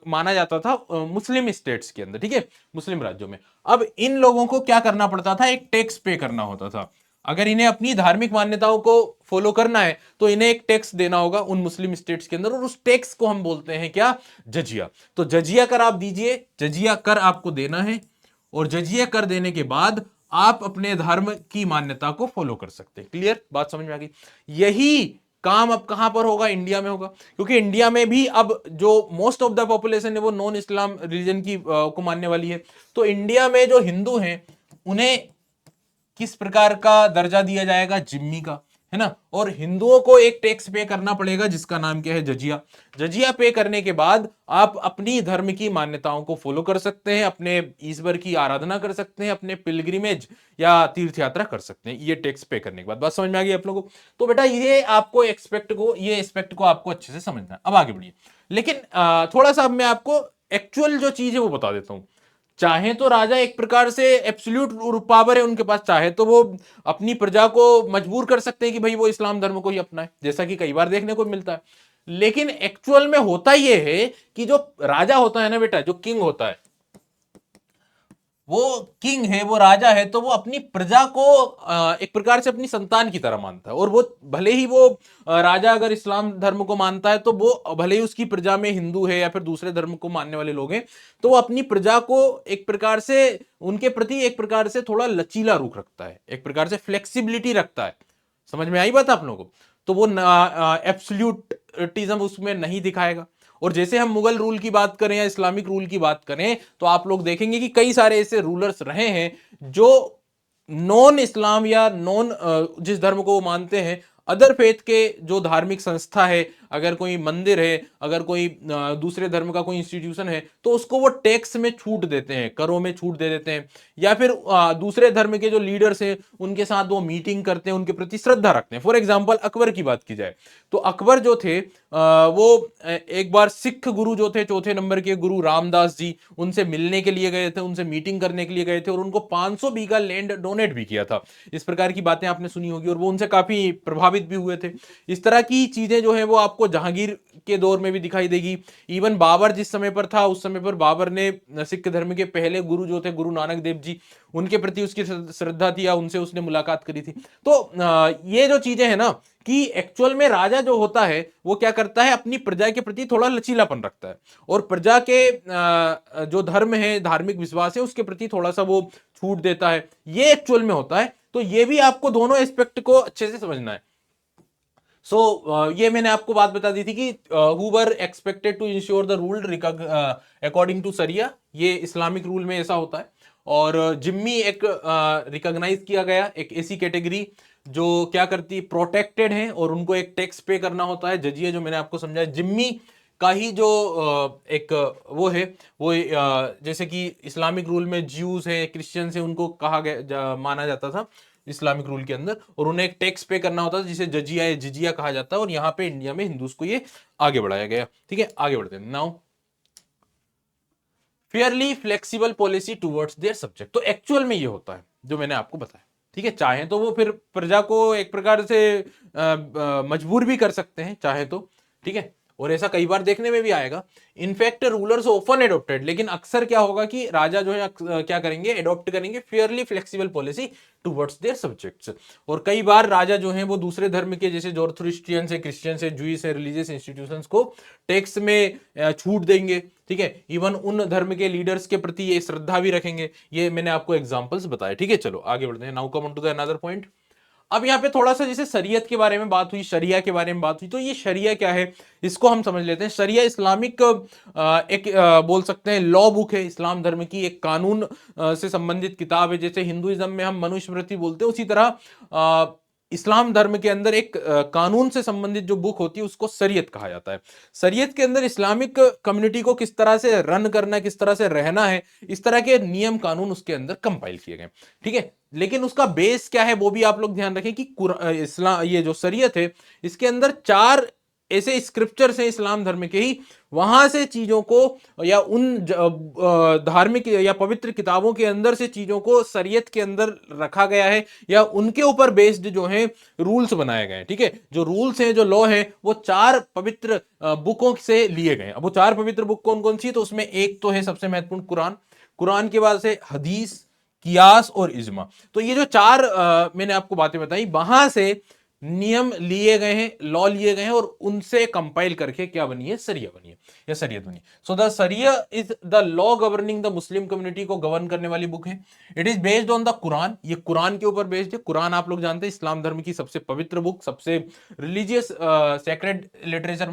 [SPEAKER 1] माना जाता था मुस्लिम स्टेट्स के अंदर, ठीक है, मुस्लिम राज्यों में। अब इन लोगों को क्या करना पड़ता था? एक टैक्स पे करना होता था। अगर इन्हें अपनी धार्मिक मान्यताओं को फॉलो करना है तो इन्हें एक टैक्स देना होगा उन मुस्लिम स्टेट्स के अंदर, और उस टैक्स को हम बोलते हैं क्या? जजिया। तो जजिया कर आप दीजिए, जजिया कर आपको देना है, और जजिया कर देने के बाद आप अपने धर्म की मान्यता को फॉलो कर सकते हैं। क्लियर? बात समझ में आ गई? यही काम अब कहां पर होगा? इंडिया में होगा, क्योंकि इंडिया में भी अब जो मोस्ट ऑफ द पॉपुलेशन है वो नॉन इस्लाम रिलीजन की को मानने वाली है। तो इंडिया में जो हिंदू हैं उन्हें किस प्रकार का दर्जा दिया जाएगा? जिम्मी का, है ना। और हिंदुओं को एक टैक्स पे करना पड़ेगा जिसका नाम क्या है? जजिया। जजिया पे करने के बाद आप अपनी धर्म की मान्यताओं को फॉलो कर सकते हैं, अपने ईश्वर की आराधना कर सकते हैं, अपने पिलग्रिमेज या तीर्थ यात्रा कर सकते हैं, ये टैक्स पे करने के बाद। बात समझ में आ गई आप लोगों को? तो बेटा ये आपको ये एस्पेक्ट को आपको अच्छे से समझना है। अब आगे बढ़िए। लेकिन थोड़ा सा अब मैं आपको एक्चुअल जो चीज है वो बता देता हूं। चाहे तो राजा एक प्रकार से एब्सोल्यूट पावर है उनके पास, चाहे तो वो अपनी प्रजा को मजबूर कर सकते हैं कि भाई वो इस्लाम धर्म को ही अपनाए, जैसा कि कई बार देखने को मिलता है। लेकिन एक्चुअल में होता यह है कि जो राजा होता है ना बेटा, जो किंग होता है, वो किंग है, वो राजा है, तो वो अपनी प्रजा को एक प्रकार से अपनी संतान की तरह मानता है। और वो भले ही वो राजा अगर इस्लाम धर्म को मानता है तो वो भले ही उसकी प्रजा में हिंदू है या फिर दूसरे धर्म को मानने वाले लोग हैं, तो वो अपनी प्रजा को एक प्रकार से उनके प्रति एक प्रकार से थोड़ा लचीला रुख रखता है, एक प्रकार से फ्लेक्सिबिलिटी रखता है। समझ में आई बात आप लोगों को? तो वो एब्सोल्यूटिज्म उसमें नहीं दिखाएगा। और जैसे हम मुगल रूल की बात करें या इस्लामिक रूल की बात करें तो आप लोग देखेंगे कि कई सारे ऐसे रूलर्स रहे हैं जो नॉन इस्लाम या नॉन जिस धर्म को वो मानते हैं, अदर फेथ के जो धार्मिक संस्था है, अगर कोई मंदिर है, अगर कोई दूसरे धर्म का कोई इंस्टीट्यूशन है, तो उसको वो टैक्स में छूट देते हैं, करों में छूट दे देते हैं, या फिर दूसरे धर्म के जो लीडर्स हैं उनके साथ वो मीटिंग करते हैं, उनके प्रति श्रद्धा रखते हैं। फॉर एग्जाम्पल अकबर की बात की जाए तो अकबर जो थे वो एक बार सिख गुरु जो थे, चौथे नंबर के गुरु रामदास जी, उनसे मिलने के लिए गए थे, उनसे मीटिंग करने के लिए गए थे, और उनको 500 बीघा लैंड डोनेट भी किया था। इस प्रकार की बातें आपने सुनी होगी, और वो उनसे काफी प्रभावित भी हुए थे। इस तरह की चीजें जो है वो आपको जहांगीर के दौर में भी दिखाई देगी। इवन बाबर जिस समय पर था, उस समय पर बाबर ने सिख धर्म के पहले गुरु जो थे गुरु नानक देव जी, उनके प्रति उसकी श्रद्धा थी या उनसे उसने मुलाकात करी थी। तो ये जो चीजें हैं ना, कि एक्चुअल में राजा जो होता है वो क्या करता है? अपनी प्रजा के प्रति थोड़ा लचीलापन रखता है, और प्रजा के जो धर्म है, धार्मिक विश्वास है, उसके प्रति थोड़ा सा वो छूट देता है। ये एक्चुअल में होता है। तो ये भी आपको दोनों एस्पेक्ट को अच्छे से समझना है। ये मैंने आपको बात बता दी थी कि who were expected to ensure the rule according to sharia, ये इस्लामिक रूल में ऐसा होता है। और जिम्मी एक रिकॉग्नाइज किया गया एक ऐसी कैटेगरी जो क्या करती है? प्रोटेक्टेड है, और उनको एक टैक्स पे करना होता है। जजिया जो मैंने आपको समझाया, जिम्मी का ही जो एक वो है, वो जैसे कि इस्लामिक रूल में ज्यूज है, क्रिश्चियंस है, उनको कहा गया माना जाता था इस्लामिक रूल के अंदर, और उन्हें एक टैक्स पे करना होता था जिसे जजिया या जिजिया कहा जाता है। और यहाँ पे इंडिया में हिंदूज को ये आगे बढ़ाया गया। ठीक है, आगे बढ़ते हैं। Now Fairlie flexible policy towards their subject. तो एक्चुअल में ये होता है जो मैंने आपको बताया। ठीक है, चाहे तो वो फिर प्रजा को एक प्रकार से मजबूर भी कर सकते हैं, चाहे तो। ठीक है, और ऐसा कई बार देखने में भी आएगा। इनफैक्ट रूलर्स ऑफन एडॉप्टेड, लेकिन अक्सर क्या होगा कि राजा जो है क्या करेंगे, एडॉप्ट करेंगे Fairlie flexible policy towards their subjects. और कई बार राजा जो है वो दूसरे धर्म के, जैसे जोरथुस्ट्रियंस है, क्रिश्चियंस है, जूइस है, रिलीजियस इंस्टीट्यूशंस को टैक्स में छूट देंगे, ठीक है। इवन उन धर्म के लीडर्स के प्रति ये श्रद्धा भी रखेंगे। ये मैंने आपको एग्जांपल्स बताए, ठीक है। चलो आगे बढ़ते हैं। Now come on to the another point. अब यहाँ पे थोड़ा सा जैसे शरीयत के बारे में बात हुई, शरिया के बारे में बात हुई, तो ये शरिया क्या है इसको हम समझ लेते हैं। शरिया इस्लामिक एक बोल सकते हैं लॉ बुक है, इस्लाम धर्म की एक कानून से संबंधित किताब है। जैसे हिंदुइज्म में हम मनुस्मृति बोलते हैं, उसी तरह इस्लाम धर्म के अंदर एक कानून से संबंधित जो बुक होती है उसको शरीयत कहा जाता है। शरीयत के अंदर इस्लामिक कम्युनिटी को किस तरह से रन करना है, किस तरह से रहना है, इस तरह के नियम कानून उसके अंदर कंपाइल किए गए, ठीक है। लेकिन उसका बेस क्या है वो भी आप लोग ध्यान रखें कि इस्लाम, ये जो शरीयत है इसके अंदर 4 ऐसे स्क्रिप्चर्स हैं इस्लाम धर्म के ही, वहां से चीजों को या उन धार्मिक या पवित्र किताबों के अंदर से चीजों को शरीयत के अंदर रखा गया है, या उनके ऊपर बेस्ड जो है रूल्स बनाए गए हैं, ठीक है। जो रूल्स हैं, जो लॉ है, वो 4 पवित्र बुकों से लिए गए। अब वो 4 पवित्र बुक कौन कौन सी, तो उसमें एक तो है सबसे महत्वपूर्ण कुरान, कुरान के बाद से हदीस, कियास और इज्मा। तो ये जो 4 मैंने आपको बातें बताई, वहां से नियम लिए गए हैं, लॉ लिए गए हैं, और उनसे कंपाइल करके क्या बनी है, शरिया बनी है या शरीयत बनी है। So the sharia is the law governing the Muslim community को गवर्न करने वाली बुक है। It is based on the Quran, ये कुरान के ऊपर बेस्ड है। कुरान आप लोग जानते हैं इस्लाम धर्म की सबसे पवित्र बुक, सबसे रिलीजियस सेक्रेड लिटरेचर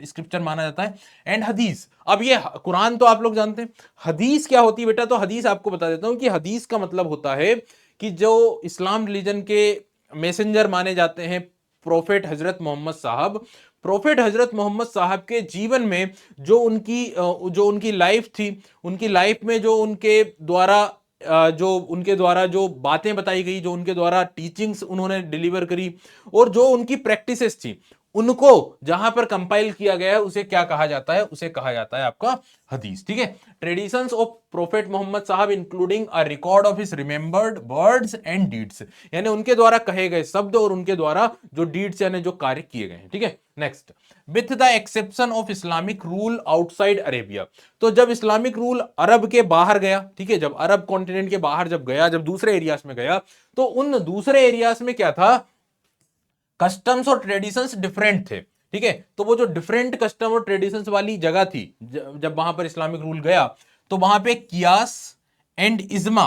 [SPEAKER 1] स्क्रिप्चर माना जाता है। एंड हदीस, अब ये कुरान तो आप लोग जानते हैं, हदीस क्या होती है बेटा, तो हदीस आपको बता देता हूं कि हदीस का मतलब होता है कि जो इस्लाम रिलीजन के मैसेंजर माने जाते हैं, प्रोफेट हजरत मोहम्मद साहब, प्रोफेट हजरत मोहम्मद साहब के जीवन में जो उनकी लाइफ थी, उनकी लाइफ में जो उनके द्वारा जो बातें बताई गई, जो उनके द्वारा टीचिंग्स उन्होंने डिलीवर करी, और जो उनकी प्रैक्टिसेस थी, उनको जहां पर कंपाइल किया गया है उसे क्या कहा जाता है, उसे कहा जाता है आपका हदीस, ठीक है। ट्रेडिशंस ऑफ प्रोफेट मोहम्मद साहब including a record of his remembered words and deeds, यानी उनके द्वारा कहे गए शब्द और उनके द्वारा जो डीड्स यानी जो कार्य किए गए हैं, ठीक है। Next, with the exception of Islamic rule outside Arabia, तो जब इस्लामिक रूल अरब के बाहर गया, ठीक है, जब अरब कॉन्टिनेंट के बाहर जब गया, जब दूसरे एरियाज में गया, तो उन दूसरे एरियाज में क्या था, कस्टम्स और ट्रेडिशंस डिफरेंट थे, ठीक है। तो वो जो डिफरेंट कस्टम और ट्रेडिशंस वाली जगह थी, जब वहां पर इस्लामिक रूल गया, तो वहां पे कियास एंड इज्मा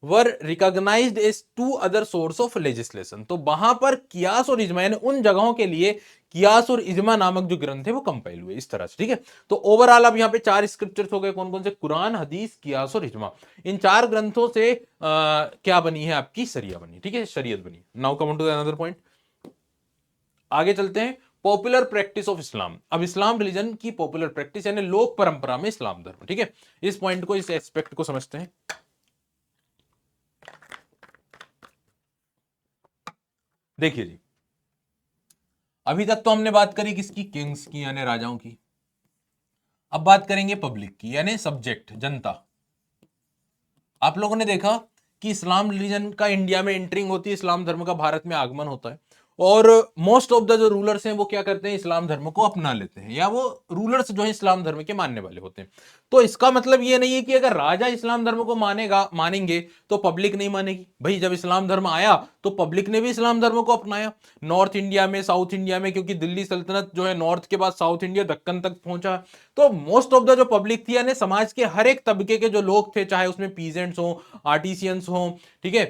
[SPEAKER 1] were recognised as 2 other source of legislation. तो वहां पर कियास और इज्मा, यानी उन जगहों के लिए कियास और इज्मा नामक जो ग्रंथ है वो कंपाइल हुए इस तरह से, ठीक है। तो ओवरऑल अब यहाँ पे 4 स्क्रिप्चर्स हो गए, कौन कौन से, कुरान, हदीस, कियास और इज्मा। इन 4 ग्रंथों से क्या बनी है, आपकी शरिया बनी, ठीक है, शरीयत बनी। Now come on to the another point, आगे चलते हैं। पॉपुलर प्रैक्टिस ऑफ इस्लाम, अब इस्लाम रिलीजन की पॉपुलर प्रैक्टिस यानी लोक परंपरा में इस्लाम धर्म, ठीक है। इस पॉइंट को, इस एस्पेक्ट को समझते हैं। देखिए जी, अभी तक तो हमने बात करी किसकी, किंग्स की यानी राजाओं की। अब बात करेंगे पब्लिक की यानी सब्जेक्ट, जनता। आप लोगों ने देखा कि इस्लाम रिलीजन का इंडिया में एंट्रिंग होती है, इस्लाम धर्म का भारत में आगमन होता है, और मोस्ट ऑफ द जो रूलर्स हैं वो क्या करते हैं, इस्लाम धर्म को अपना लेते हैं, या वो रूलर्स जो है इस्लाम धर्म के मानने वाले होते हैं। तो इसका मतलब ये नहीं है कि अगर राजा इस्लाम धर्म को मानेंगे तो पब्लिक नहीं मानेगी। भाई जब इस्लाम धर्म आया तो पब्लिक ने भी इस्लाम धर्म को अपनाया, नॉर्थ इंडिया में, साउथ इंडिया में, क्योंकि दिल्ली सल्तनत जो है नॉर्थ के बाद साउथ इंडिया, दक्कन तक पहुंचा। तो मोस्ट ऑफ द जो पब्लिक थी यानी समाज के हर एक तबके के जो लोग थे, चाहे उसमें पीजेंट्स हो, आर्टिसियंस हो, ठीक है,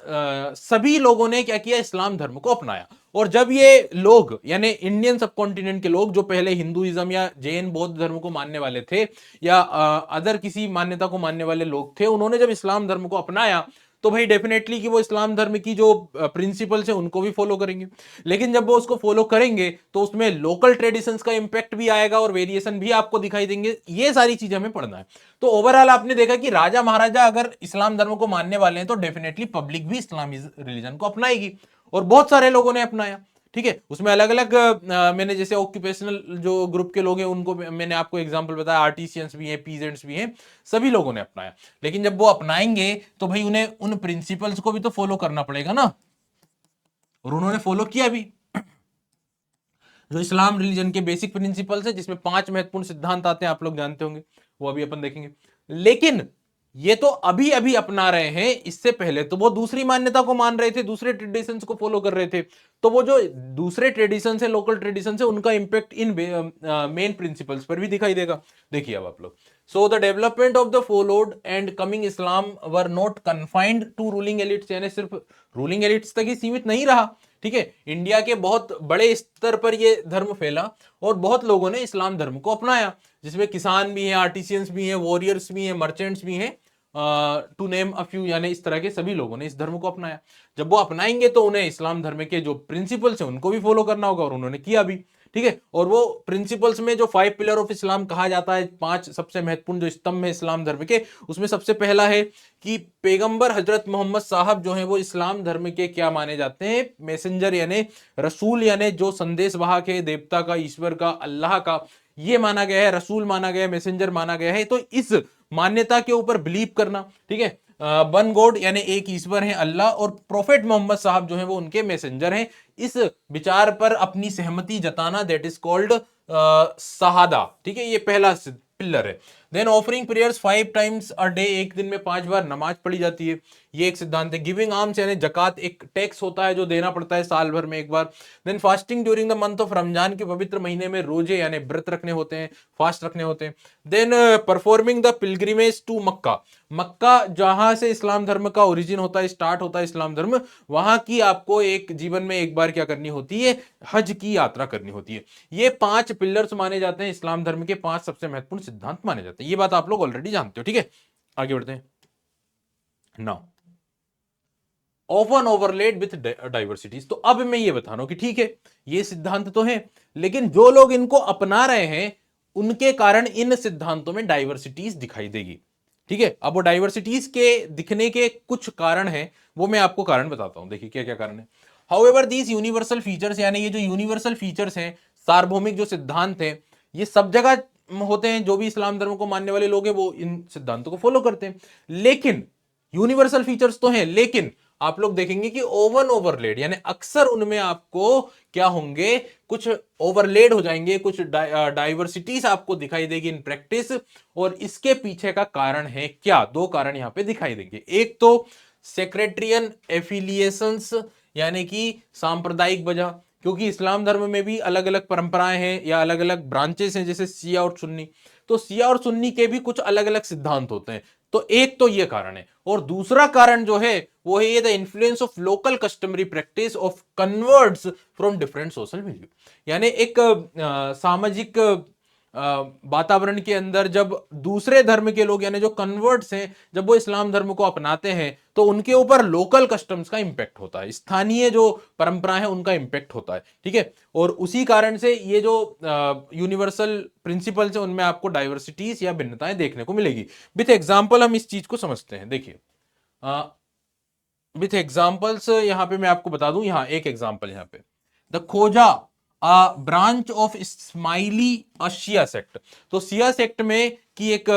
[SPEAKER 1] सभी लोगों ने क्या किया, इस्लाम धर्म को अपनाया। और जब ये लोग यानी इंडियन सब कॉन्टिनेंट के लोग जो पहले हिंदुइज्म या जैन बौद्ध धर्म को मानने वाले थे, या अदर किसी मान्यता को मानने वाले लोग थे, उन्होंने जब इस्लाम धर्म को अपनाया, तो भाई डेफिनेटली कि वो इस्लाम धर्म की जो प्रिंसिपल्स हैं उनको भी फॉलो करेंगे। लेकिन जब वो उसको फॉलो करेंगे तो उसमें लोकल ट्रेडिशंस का इंपैक्ट भी आएगा और वेरिएशन भी आपको दिखाई देंगे। ये सारी चीजें हमें पढ़ना है। तो ओवरऑल आपने देखा कि राजा महाराजा अगर इस्लाम धर्म को मानने वाले हैं तो डेफिनेटली पब्लिक भी इस्लामी रिलीजन को अपनाएगी, और बहुत सारे लोगों ने अपनाया, ठीक है। उसमें अलग अलग मैंने जैसे ऑक्यूपेशनल जो ग्रुप के लोग हैं उनको मैंने आपको एग्जांपल बताया, आर्टिसियंस भी हैं, पीजेंट्स भी हैं, सभी लोगों ने अपनाया। लेकिन जब वो अपनाएंगे तो भाई उन्हें उन प्रिंसिपल्स को भी तो फॉलो करना पड़ेगा ना, और उन्होंने फॉलो किया भी। जो इस्लाम रिलीजन के बेसिक प्रिंसिपल्स है, जिसमें 5 महत्वपूर्ण सिद्धांत आते हैं, आप लोग जानते होंगे, वो अभी अपन देखेंगे। लेकिन ये तो अभी अभी अपना रहे हैं, इससे पहले तो वो दूसरी मान्यता को मान रहे थे, दूसरे ट्रेडिशंस को फॉलो कर रहे थे। तो वो जो दूसरे ट्रेडिशन है, लोकल ट्रेडिशन है, उनका इंपैक्ट इन मेन प्रिंसिपल्स पर भी दिखाई देगा। देखिए अब आप लोग, so the development of the followed and coming Islam were not confined to ruling elites, यानी सिर्फ रूलिंग एलिट्स तक ही सीमित नहीं रहा। ठीक है, इंडिया के बहुत बड़े स्तर पर ये धर्म फैला और बहुत लोगों ने इस्लाम धर्म को अपनाया, जिसमें किसान भी हैं, आर्टिसियंस भी हैं, वॉरियर्स भी हैं, मर्चेंट्स भी हैं, टू नेम अ फ्यू, यानी इस तरह के सभी लोगों ने इस धर्म को अपनाया। जब वो अपनाएंगे तो उन्हें इस्लाम धर्म के जो प्रिंसिपल्स हैं उनको भी फॉलो करना होगा, और उन्होंने किया भी। ठीक है, और वो प्रिंसिपल्स में जो 5 पिलर ऑफ इस्लाम कहा जाता है, 5 सबसे महत्वपूर्ण जो स्तंभ है इस्लाम धर्म के, उसमें सबसे पहला है कि पैगंबर हजरत मोहम्मद साहब जो हैं वो इस्लाम धर्म के क्या माने जाते हैं, मैसेंजर, यानी रसूल, यानी जो संदेश वाहक है देवता का, ईश्वर का, अल्लाह का, ये माना गया है, रसूल माना गया है, मैसेंजर माना गया है। तो इस मान्यता के ऊपर बिलीव करना, ठीक है, वन गॉड यानी एक ईश्वर है अल्लाह, और प्रोफेट मोहम्मद साहब जो है वो उनके मैसेंजर हैं, इस विचार पर अपनी सहमति जताना, दैट इज कॉल्ड शहादा। ठीक है, ये पहला पिलर है। Then offering prayers 5 times a day, एक दिन में 5 बार नमाज पढ़ी जाती है, ये एक सिद्धांत है। गिविंग आर्म्स यानी जकात, एक टैक्स होता है जो देना पड़ता है साल भर में एक बार। Then fasting during the month of Ramzan, के पवित्र महीने में रोजे यानी व्रत रखने होते हैं, फास्ट रखने होते हैं। Then performing the pilgrimage to Mecca, Mecca जहां से इस्लाम धर्म का ओरिजिन होता है, स्टार्ट होता है इस्लाम धर्म, वहां की आपको एक जीवन में एक बार क्या करनी होती है, हज की यात्रा करनी होती है। ये 5 पिलर्स माने जाते हैं इस्लाम धर्म के, 5 सबसे महत्वपूर्ण सिद्धांत माने जाते हैं। ये बात आप लोग ऑलरेडी जानते हो। ठीक है, आगे बढ़ते हैं। नाउ ऑफन ओवरलेड विथ डाइवर्सिटीज, तो अब मैं ये बता रहा हूं कि ठीक है, ये सिद्धांत तो है, लेकिन जो लोग इनको अपना रहे हैं उनके कारण इन सिद्धांतों में डाइवर्सिटीज दिखाई देगी। ठीक है, अब वो डाइवर्सिटीज के दिखने के कुछ कारण हैं, वो मैं आपको कारण बताता हूं। देखिए क्या क्या कारण है। हाउएवर दीज यूनिवर्सल फीचर्स, यानी ये जो यूनिवर्सल फीचर्स हैं, सार्वभौमिक जो सिद्धांत हैं, ये सब जगह होते हैं। जो भी इस्लाम धर्म को मानने वाले लोग हैं वो इन सिद्धांतों को फॉलो करते हैं। लेकिन यूनिवर्सल फीचर्स तो हैं, लेकिन आप लोग देखेंगे कि ओवन ओवरलेड, यानी अक्सर उनमें आपको क्या होंगे, कुछ ओवरलेड हो जाएंगे, कुछ डाइवर्सिटीज आपको दिखाई देगी इन प्रैक्टिस। और इसके पीछे का कारण है क्या, 2 कारण यहां पे दिखाई देंगे। एक तो सेक्रेटरियन एफिलिएशंस, यानी कि सांप्रदायिक वजह, क्योंकि इस्लाम धर्म में भी अलग अलग परंपराएं हैं या अलग अलग ब्रांचेस हैं, जैसे शिया और सुन्नी। तो शिया और सुन्नी के भी कुछ अलग अलग सिद्धांत होते हैं। तो एक तो ये कारण है, और दूसरा कारण जो है वो है ये the influence of local customary practice of converts from different social value, यानी एक सामाजिक वातावरण के अंदर जब दूसरे धर्म के लोग, यानी जो कन्वर्ट्स हैं, जब वो इस्लाम धर्म को अपनाते हैं तो उनके ऊपर लोकल कस्टम्स का इंपैक्ट होता है, स्थानीय जो परंपराएं हैं उनका इंपैक्ट होता है। ठीक है, और उसी कारण से ये जो यूनिवर्सल प्रिंसिपल्स है उनमें आपको डाइवर्सिटीज या भिन्नताएं देखने को मिलेगी। विथ एग्जाम्पल हम इस चीज को समझते हैं। देखिए विथ एग्जाम्पल्स यहां पे मैं आपको बता दूं, यहां एक एग्जाम्पल, यहां पे the Khoja branch of Ismaili Shia sect. तो शिया सेक्ट में की एक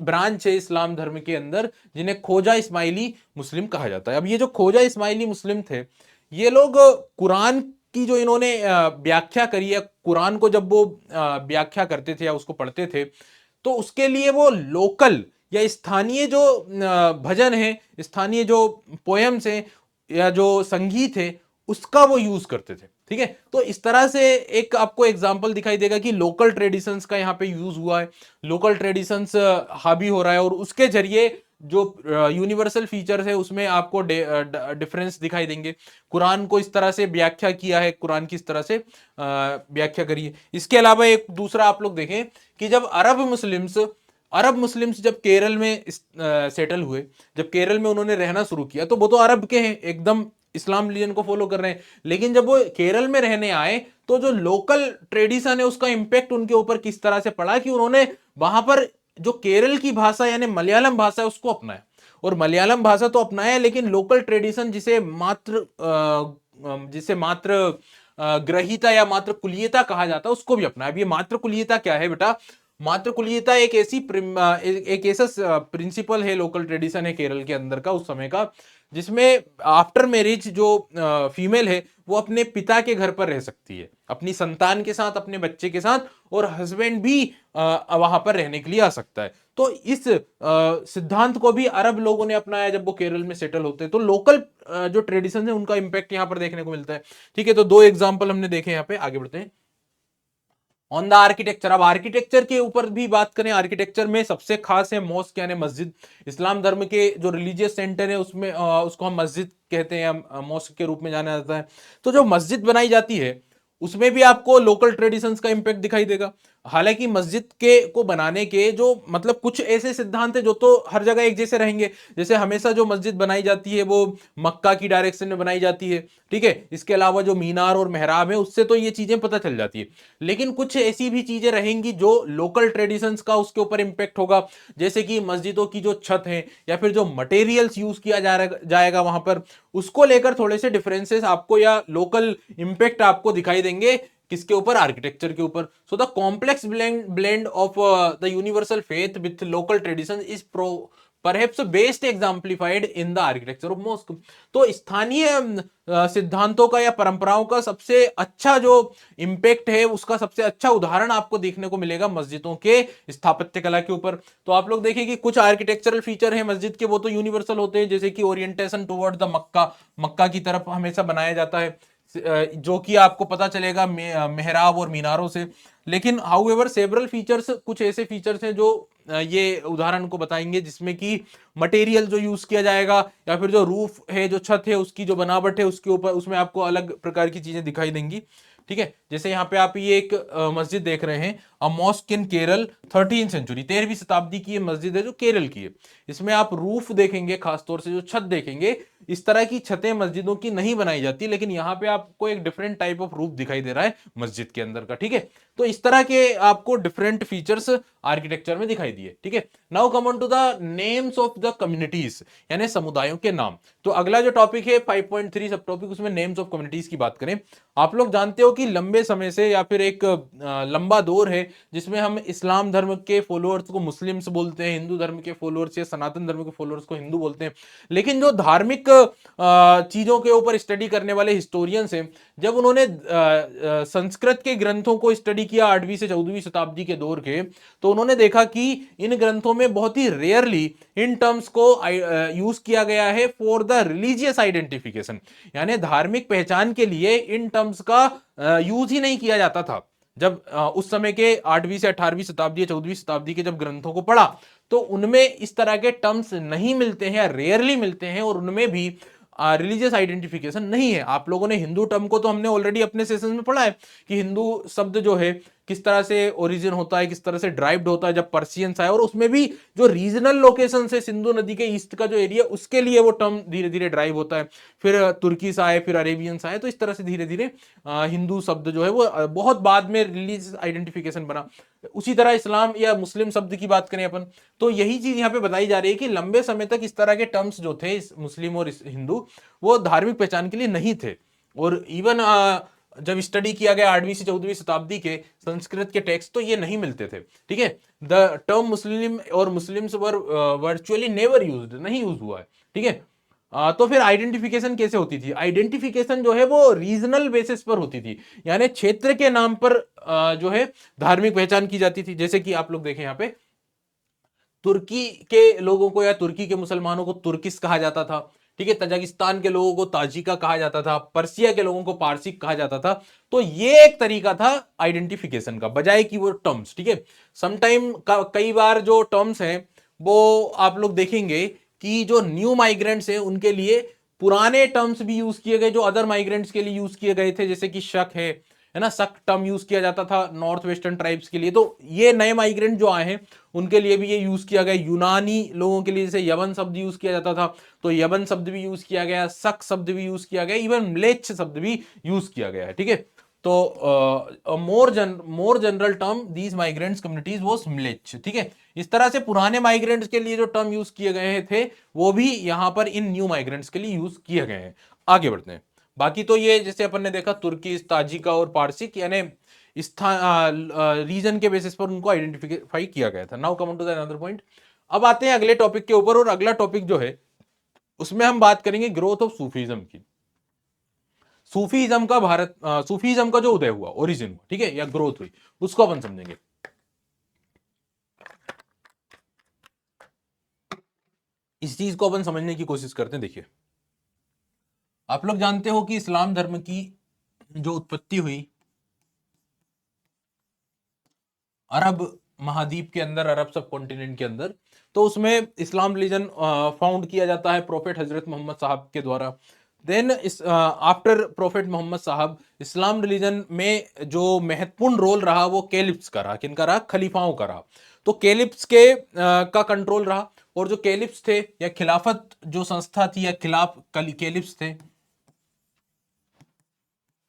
[SPEAKER 1] ब्रांच है इस्लाम धर्म के अंदर, जिन्हें खोजा इस्माइली मुस्लिम कहा जाता है। अब ये जो खोजा इस्माइली मुस्लिम थे, ये लोग कुरान की जो इन्होंने व्याख्या करी है, कुरान को जब वो व्याख्या करते थे या उसको पढ़ते थे, तो उसके लिए वो लोकल या स्थानीय जो भजन है, स्थानीय जो पोएम्स हैं या जो संगीत है, उसका वो यूज करते थे। ठीक है, तो इस तरह से एक आपको एग्जांपल दिखाई देगा कि लोकल ट्रेडिशंस का यहाँ पे यूज हुआ है, लोकल ट्रेडिशंस हावी हो रहा है, और उसके जरिए जो यूनिवर्सल फीचर्स है उसमें आपको डिफरेंस दिखाई देंगे। कुरान को इस तरह से व्याख्या किया है, कुरान की इस तरह से व्याख्या करिए। इसके अलावा एक दूसरा आप लोग देखें कि जब अरब मुस्लिम्स जब केरल में सेटल हुए, जब केरल में उन्होंने रहना शुरू किया, तो वो तो अरब के हैं, एकदम इस्लाम रिलीजन को फॉलो कर रहे हैं, लेकिन जब वो केरल में रहने आए तो जो लोकल ट्रेडिशन है उसका इंपैक्ट उनके ऊपर किस तरह से पड़ा कि उन्होंने वहां पर जो केरल की भाषा यानी मलयालम भाषा है उसको अपनाया। और मलयालम भाषा तो अपनाया, लेकिन लोकल ट्रेडिशन जिसे मात्र ग्रहीता या मात्र कुलीयता कहा जाता है उसको भी अपनाया। अब ये मात्र कुलीयता क्या है बेटा, मातृकुलीयता एक ऐसा प्रिंसिपल है, लोकल ट्रेडिशन है केरल के अंदर का उस समय का, जिसमें आफ्टर मैरिज जो फीमेल है वो अपने पिता के घर पर रह सकती है, अपनी संतान के साथ, अपने बच्चे के साथ, और हस्बैंड भी वहां पर रहने के लिए आ सकता है। तो इस सिद्धांत को भी अरब लोगों ने अपनाया जब वो केरल में सेटल होते हैं। तो लोकल जो ट्रेडिशन है उनका इंपैक्ट यहां पर देखने को मिलता है। ठीक है, तो दो एग्जाम्पल हमने देखे, यहाँ पे आगे बढ़ते हैं। ऑन द आर्किटेक्चर, अब आर्किटेक्चर के ऊपर भी बात करें, आर्किटेक्चर में सबसे खास है मॉस्क यानी मस्जिद। इस्लाम धर्म के जो रिलीजियस सेंटर है उसमें उसको हम मस्जिद कहते हैं, मॉस्क के रूप में जाना जाता है। तो जो मस्जिद बनाई जाती है उसमें भी आपको लोकल ट्रेडिशंस का इंपैक्ट दिखाई देगा। हालांकि मस्जिद के को बनाने के जो मतलब कुछ ऐसे सिद्धांत है जो तो हर जगह एक जैसे रहेंगे। जैसे हमेशा जो मस्जिद बनाई जाती है वो मक्का की डायरेक्शन में बनाई जाती है। ठीक है, इसके अलावा जो मीनार और मेहराब है उससे तो ये चीजें पता चल जाती है। लेकिन कुछ ऐसी भी चीजें रहेंगी जो लोकल ट्रेडिशंस का उसके ऊपर इंपैक्ट होगा। जैसे कि मस्जिदों की जो छत है या फिर जो मटेरियल्स यूज किया जाएगा वहां पर, उसको लेकर थोड़े से डिफरेंसेस आपको या लोकल इंपैक्ट आपको दिखाई देंगे। किसके ऊपर? आर्किटेक्चर के ऊपर। So the complex blend of the universal faith with local tradition is perhaps best exemplified in the architecture of mosque. तो स्थानीय सिद्धांतों का या परंपराओं का सबसे अच्छा जो इंपैक्ट है उसका सबसे अच्छा उदाहरण आपको देखने को मिलेगा मस्जिदों के स्थापत्य कला के ऊपर। तो आप लोग देखिए कि कुछ आर्किटेक्चरल फीचर है मस्जिद के, वो तो यूनिवर्सल होते हैं, जैसे कि ओरिएंटेशन टुवर्ड द मक्का, मक्का की तरफ हमेशा बनाया जाता है, जो कि आपको पता चलेगा मेहराब और मीनारों से। लेकिन हाउएवर सेवरल फीचर्स, कुछ ऐसे फीचर्स हैं जो ये उदाहरण को बताएंगे, जिसमें कि मटेरियल जो यूज किया जाएगा या फिर जो रूफ है, जो छत है, उसकी जो बनावट है उसके ऊपर, उसमें आपको अलग प्रकार की चीजें दिखाई देंगी। ठीक है, जैसे यहाँ पे आप ये एक मस्जिद देख रहे हैं, अ मॉस्क इन केरल 13वीं सेंचुरी, 13वीं शताब्दी की ये मस्जिद है जो केरल की है। इसमें आप रूफ देखेंगे, खासतौर से जो छत देखेंगे, इस तरह की छतें मस्जिदों की नहीं बनाई जाती, लेकिन यहाँ पे आपको एक डिफरेंट टाइप ऑफ रूफ दिखाई दे रहा है मस्जिद के अंदर का। ठीक है, तो इस तरह के आपको डिफरेंट फीचर्स आर्किटेक्चर में दिखाई दिए। ठीक है, now come on to the names of the communities, यानी समुदायों के नाम। तो अगला जो टॉपिक है 5.3 सब टॉपिक, उसमें नेम्स ऑफ कम्युनिटीज की बात करें। आप लोग जानते हो कि लंबे समय से या फिर एक लंबा दौर है जिसमें हम इस्लाम धर्म के फॉलोअर्स को मुस्लिम्स बोलते हैं, हिंदू धर्म के फॉलोअर्स या सनातन धर्म के फॉलोअर्स को हिंदू बोलते हैं। लेकिन जो धार्मिक चीजों के ऊपर स्टडी करने वाले हिस्टोरियंस हैं, जब उन्होंने संस्कृत के ग्रंथों को स्टडी किया 8वीं से 14वीं शताब्दी के दौर के, तो उन्होंने देखा कि इन ग्रंथों में बहुत ही रेयरली इन टर्म्स को यूज किया गया है फॉर द रिलीजियस आइडेंटिफिकेशन, यानी धार्मिक पहचान के लिए इन टर्म्स का यूज ही नहीं किया जाता था। जब उस समय के 8वीं से 18वीं शताब्दी या 14वीं शताब्दी के जब ग्रंथों को पढ़ा, तो उनमें इस तरह के टर्म्स नहीं मिलते हैं या रेयरली मिलते हैं, और उनमें भी रिलीजियस आइडेंटिफिकेशन नहीं है। आप लोगों ने हिंदू टर्म को तो हमने ऑलरेडी अपने सेशन में पढ़ा है कि हिंदू शब्द जो है किस तरह से ओरिजिन होता है, किस तरह से ड्राइव्ड होता है जब पर्शियंस आए, और उसमें भी जो रीजनल लोकेशन से सिंधु नदी के ईस्ट का जो एरिया, उसके लिए वो टर्म धीरे धीरे ड्राइव होता है। फिर तुर्कीस आए, फिर अरेबियंस आए, तो इस तरह से धीरे धीरे हिंदू शब्द जो है वो बहुत बाद में रिलीजियस आइडेंटिफिकेशन बना। उसी तरह इस्लाम या मुस्लिम शब्द की बात करें अपन, तो यही चीज यहाँ पे बताई जा रही है कि लंबे समय तक इस तरह के टर्म्स जो थे मुस्लिम और हिंदू, वो धार्मिक पहचान के लिए नहीं थे। और इवन जब स्टडी किया गया 8वीं से 14वीं शताब्दी के संस्कृत के टेक्स्ट, तो ये नहीं मिलते थे। ठीक है, द टर्म मुस्लिम और मुस्लिम्स वर वर्चुअली नेवर यूज्ड, नहीं यूज हुआ है। ठीक है, तो फिर आइडेंटिफिकेशन कैसे होती थी? आइडेंटिफिकेशन जो है वो रीजनल बेसिस पर होती थी, यानी क्षेत्र के नाम पर जो है धार्मिक पहचान की जाती थी। जैसे कि आप लोग देखें यहाँ पे, तुर्की के लोगों को या तुर्की के मुसलमानों को तुर्किस कहा जाता था। ठीक है, तजाकिस्तान के लोगों को ताजिका कहा जाता था, पर्सिया के लोगों को पारसिक कहा जाता था। तो ये एक तरीका था आइडेंटिफिकेशन का, बजाय कि वो टर्म्स। ठीक है, समटाइम कई बार जो टर्म्स हैं वो आप लोग देखेंगे कि जो न्यू माइग्रेंट्स हैं उनके लिए पुराने टर्म्स भी यूज किए गए जो अदर माइग्रेंट्स के लिए यूज किए गए थे। जैसे कि शक है ना, शक टर्म यूज किया जाता था नॉर्थ वेस्टर्न ट्राइब्स के लिए। तो ये नए माइग्रेंट जो आए हैं उनके लिए भी ये यूज किया गया। यूनानी लोगों के लिए जैसे यवन शब्द यूज किया जाता था, तो यवन शब्द भी यूज किया गया, शक शब्द भी यूज किया गया, इवन म्लेच्छ शब्द भी यूज किया गया है। ठीक है, तो more general term these migrants communities was mleccha. ठीक है, इस तरह से पुराने माइग्रेंट्स के लिए जो टर्म यूज किए गए थे वो भी यहां पर इन न्यू माइग्रेंट्स के लिए यूज किए गए हैं। आगे बढ़ते हैं। बाकी तो ये जैसे अपन ने देखा तुर्की, ताजिका और पारसिक, यानी स्थान रीजन के बेसिस पर उनको आइडेंटिफाई किया गया था। Now come to the another point. अब आते हैं अगले टॉपिक के ऊपर, और अगला टॉपिक जो है उसमें हम बात करेंगे ग्रोथ ऑफ सूफीज्म की। सूफीज्म का जो उदय हुआ, ओरिजिन हुआ, ठीक है, या ग्रोथ हुई, उसको अपन समझेंगे। इस चीज को अपन समझने की कोशिश करते हैं। देखिए, आप लोग जानते हो कि इस्लाम धर्म की जो उत्पत्ति हुई अरब महाद्वीप के अंदर, अरब सब कॉन्टिनेंट के अंदर, तो उसमें इस्लाम रिलीजन फाउंड किया जाता है प्रोफेट हजरत मोहम्मद साहब के द्वारा। देन इस आफ्टर प्रोफेट मोहम्मद साहब, इस्लाम रिलीजन में जो महत्वपूर्ण रोल रहा वो कैलिफ्स का रहा। किनका रहा? खलीफाओं का रहा। तो कैलिफ्स के का कंट्रोल रहा, और जो कैलिफ्स थे या खिलाफत जो संस्था थी या खिलाफ कैलिफ्स थे,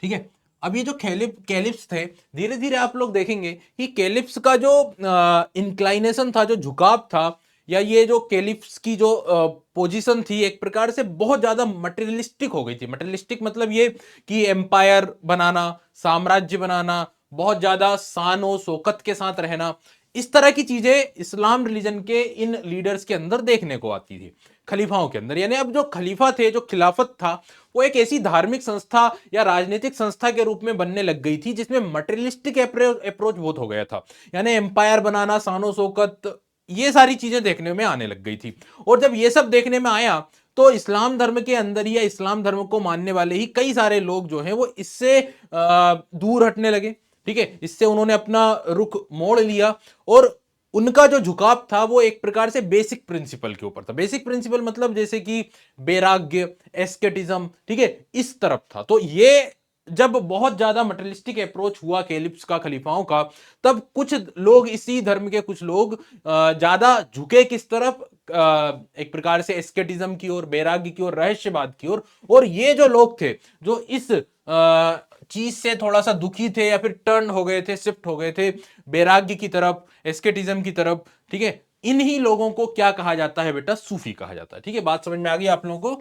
[SPEAKER 1] ठीक है। अब ये जो कैलिप्स थे, धीरे धीरे आप लोग देखेंगे कि कैलिप्स का जो इंक्लाइनेशन था, जो झुकाव था, या ये जो कैलिप्स की जो पोजीशन थी, एक प्रकार से बहुत ज्यादा मटेरियलिस्टिक हो गई थी। मटेरियलिस्टिक मतलब ये कि एम्पायर बनाना, साम्राज्य बनाना, बहुत ज्यादा शान और शौकत के साथ रहना, इस तरह की चीजें इस्लाम रिलीजन के इन लीडर्स के अंदर देखने को आती थी, खलीफाओं के अंदर। यानी अब जो खलीफा थे, जो खिलाफत था, वो एक ऐसी धार्मिक संस्था या राजनीतिक संस्था के रूप में बनने लग गई थी जिसमें मटेरियलिस्टिक अप्रोच बहुत हो गया था। यानी एम्पायर बनाना, शानो शौकत, ये सारी चीजें देखने में आने लग गई थी। और जब ये सब देखने में आया, तो इस्लाम धर्म के अंदर या इस्लाम धर्म को मानने वाले ही कई सारे लोग जो हैं वो इससे दूर हटने लगे, ठीक है। इससे उन्होंने अपना रुख मोड़ लिया, और उनका जो झुकाव था वो एक प्रकार से बेसिक प्रिंसिपल के ऊपर था। बेसिक प्रिंसिपल मतलब जैसे कि वैराग्य, एस्केटिज्म, ठीक है, इस तरफ था। तो ये जब बहुत ज्यादा मटेरियलिस्टिक अप्रोच हुआ कैलिप्स का, खलीफाओं का, तब कुछ लोग, इसी धर्म के कुछ लोग ज्यादा झुके किस तरफ? एक प्रकार से एस्केटिज्म की ओर, वैराग्य की ओर, रहस्यवाद की ओर। और ये जो लोग थे जो इस चीज से थोड़ा सा दुखी थे, या फिर टर्न हो गए थे, शिफ्ट हो गए थे वैराग्य की तरफ, एस्केटिज्म की तरफ, ठीक है, इन्हीं लोगों को क्या कहा जाता है बेटा? सूफी कहा जाता है। ठीक है, बात समझ में आ गई आप लोगों को?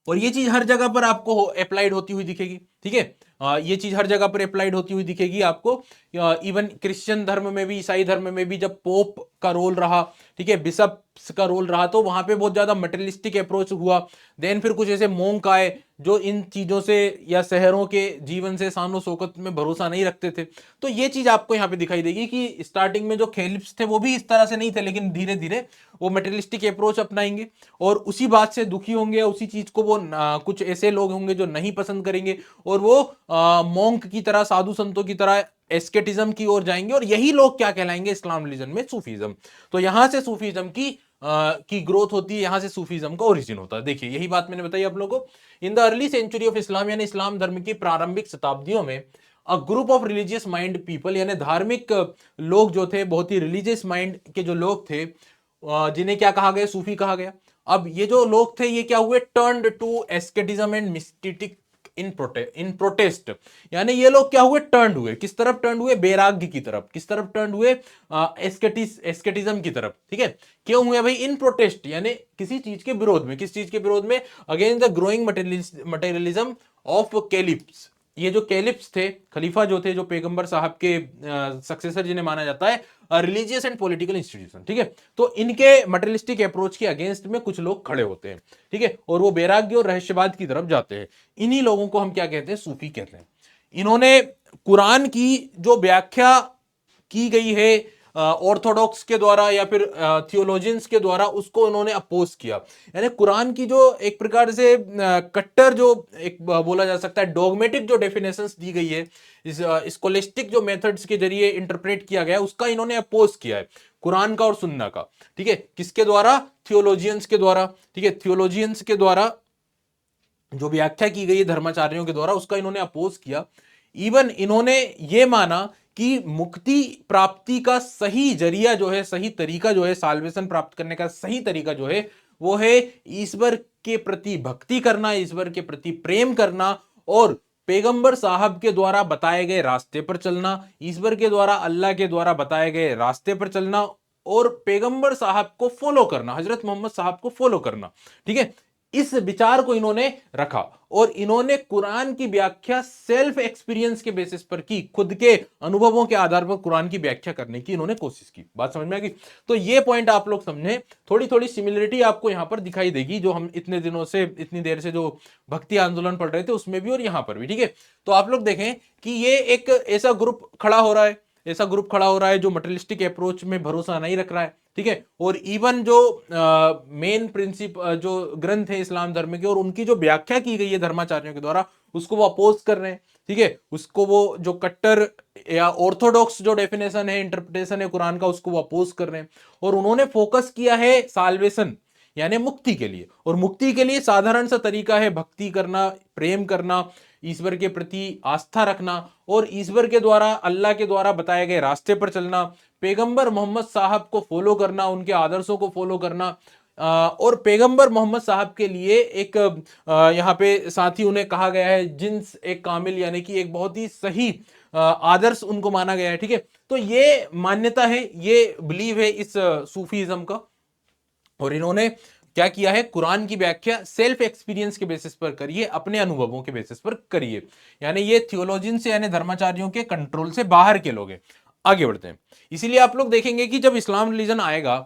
[SPEAKER 1] और ये चीज हर जगह पर आपको अप्लाइड होती हुई दिखेगी, ठीक है। ये चीज हर जगह पर अप्लाइड होती हुई दिखेगी आपको। इवन क्रिश्चियन धर्म में भी, ईसाई धर्म में भी जब पोप का रोल रहा, ठीक है, बिशप्स का रोल रहा, तो वहां पे बहुत ज्यादा मटेरियलिस्टिक अप्रोच हुआ। देन फिर कुछ ऐसे मोंक आए जो इन चीजों से या शहरों के जीवन से, शानो शौकत में भरोसा नहीं रखते थे। तो ये चीज आपको यहाँ पे दिखाई देगी कि स्टार्टिंग में जो कैलिप्स थे वो भी इस तरह से नहीं थे, लेकिन धीरे धीरे वो मटेरियलिस्टिक अप्रोच अपनाएंगे, और उसी बात से दुखी होंगे, उसी चीज को वो कुछ ऐसे लोग होंगे जो नहीं पसंद करेंगे, और वो मोंक की तरह, साधु संतों की तरह एस्केटिज्म की ओर जाएंगे। और यही लोग क्या कहलाएंगे इस्लाम रिलीजन में? सूफीज्म। तो यहां से सूफीज्म की ग्रोथ होती है, यहां से सूफीज्म का ओरिजिन होता है। देखिए, यही बात मैंने बताई आप लोगों को। In the early century of Islam, यानी इस्लाम धर्म की प्रारंभिक शताब्दियों में, a group of religious mind people, यानी धार्मिक लोग जो थे, बहुत ही रिलीजियस माइंड के जो लोग थे, जिन्हें क्या कहा गया? सूफी कहा गया। अब ये जो लोग थे, ये क्या हुए? Turned to asceticism and mystic in protest. यानी ये लोग क्या हुए? टर्न हुए। किस तरफ टर्न हुए? बैराग्य की तरफ। किस तरफ टर्न हुए? एस्केटिज्म की तरफ, ठीक है। क्यों हुए भाई? इन प्रोटेस्ट, यानी किसी चीज के विरोध में। किस चीज के विरोध में? Against the growing materialism of caliphs. ये जो कैलिप्स थे, खलीफा जो थे, जो पैगंबर साहब के सक्सेसर जिन्हें माना जाता है, रिलीजियस एंड पॉलिटिकल इंस्टीट्यूशन, ठीक है। तो इनके मटेरियलिस्टिक अप्रोच के अगेंस्ट में कुछ लोग खड़े होते हैं, ठीक है, और वो वैराग्य और रहस्यवाद की तरफ जाते हैं। इन्हीं लोगों को हम क्या कहते हैं? सूफी कहते हैं। इन्होंने कुरान की जो व्याख्या की गई है ऑर्थोडॉक्स के द्वारा या फिर थियोलॉजियंस के द्वारा, उसको उन्होंने अपोज किया। यानी कुरान की जो एक प्रकार से कट्टर, जो एक बोला जा सकता है डॉगमेटिक जो डेफिनेशंस दी गई है, इस स्कोलिस्टिक जो मेथड्स के जरिए इंटरप्रेट किया गया, उसका इन्होंने अपोज किया है, कुरान का और सुन्ना का, ठीक है। किसके द्वारा? थियोलॉजियंस के द्वारा, ठीक है। थियोलॉजियंस के द्वारा जो व्याख्या की गई है धर्माचार्यों के द्वारा, उसका इन्होंने अपोज किया। इवन इन्होंने ये माना कि मुक्ति प्राप्ति का सही जरिया जो है, सही तरीका जो है, साल्वेशन प्राप्त करने का सही तरीका जो है, वो है ईश्वर के प्रति भक्ति करना, ईश्वर के प्रति प्रेम करना, और पैगंबर साहब के द्वारा बताए गए रास्ते पर चलना, ईश्वर के द्वारा, अल्लाह के द्वारा बताए गए रास्ते पर चलना, और पैगंबर साहब को फॉलो करना, हजरत मोहम्मद साहब को फॉलो करना, ठीक है। इस विचार को इन्होंने रखा और इन्होंने कुरान की व्याख्या सेल्फ एक्सपीरियंस के बेसिस पर की, खुद के अनुभवों के आधार पर कुरान की व्याख्या करने की इन्होंने कोशिश की। बात समझ में आ गई? तो ये पॉइंट आप लोग समझे, थोड़ी थोड़ी सिमिलरिटी आपको यहां पर दिखाई देगी, जो हम इतने दिनों से, इतनी देर से जो भक्ति आंदोलन पढ़ रहे थे उसमें भी और यहां पर भी। ठीक है, तो आप लोग देखें कि ये एक ऐसा ग्रुप खड़ा हो रहा है, ऐसा ग्रुप खड़ा हो रहा है जो मटेरियलिस्टिक अप्रोच में भरोसा नहीं रख रहा है। ठीक है, और इवन जो मेन प्रिंसिप जो ग्रंथ है इस्लाम धर्म के और उनकी जो व्याख्या की गई है धर्माचार्यों के द्वारा, उसको वो अपोज कर रहे हैं। ठीक है, उसको वो जो कट्टर या ऑर्थोडॉक्स जो डेफिनेशन है, इंटरप्रिटेशन है कुरान का, उसको वो अपोज कर रहे हैं। और उन्होंने फोकस किया है साल्वेशन यानी मुक्ति के लिए, और मुक्ति के लिए साधारण सा तरीका है भक्ति करना, प्रेम करना, ईश्वर के प्रति आस्था रखना और ईश्वर के द्वारा, अल्लाह के द्वारा बताए गए रास्ते पर चलना, पैगंबर मोहम्मद साहब को फॉलो करना, उनके आदर्शों को फॉलो करना। और पैगंबर मोहम्मद साहब के लिए एक यहाँ पे साथ ही उन्हें कहा गया है जिन्स एक कामिल, यानी कि एक बहुत ही सही आदर्श उनको माना गया है। ठीक है, तो ये मान्यता है, ये बिलीव है इस सूफीज्म का। और इन्होंने क्या किया है, कुरान की व्याख्या सेल्फ एक्सपीरियंस के बेसिस पर करिए, अपने अनुभवों के बेसिस पर करिए, यानी ये थियोलॉजियन से यानी धर्माचार्यों के कंट्रोल से बाहर के लोग हैं। आगे बढ़ते हैं। इसीलिए आप लोग देखेंगे कि जब इस्लाम रिलीजन आएगा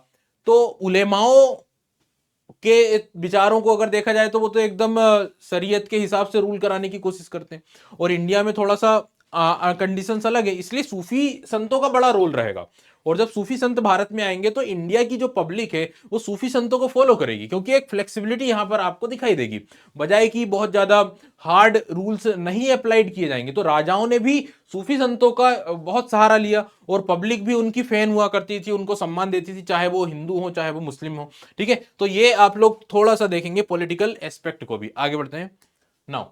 [SPEAKER 1] तो उलेमाओं के विचारों को अगर देखा जाए तो वो तो एकदम शरीयत के हिसाब से रूल कराने की कोशिश करते हैं, और इंडिया में थोड़ा सा कंडीशन अलग है, इसलिए सूफी संतों का बड़ा रोल रहेगा। और जब सूफी संत भारत में आएंगे तो इंडिया की जो पब्लिक है वो सूफी संतों को फॉलो करेगी, क्योंकि एक फ्लेक्सिबिलिटी यहां पर आपको दिखाई देगी, बजाय कि बहुत ज्यादा हार्ड रूल्स नहीं अप्लाइड किए जाएंगे। तो राजाओं ने भी सूफी संतों का बहुत सहारा लिया और पब्लिक भी उनकी फैन हुआ करती थी, उनको सम्मान देती थी, चाहे वो हिंदू हो चाहे वो मुस्लिम हो। ठीक है, तो ये आप लोग थोड़ा सा देखेंगे पॉलिटिकल एस्पेक्ट को भी। आगे बढ़ते हैं। नाउ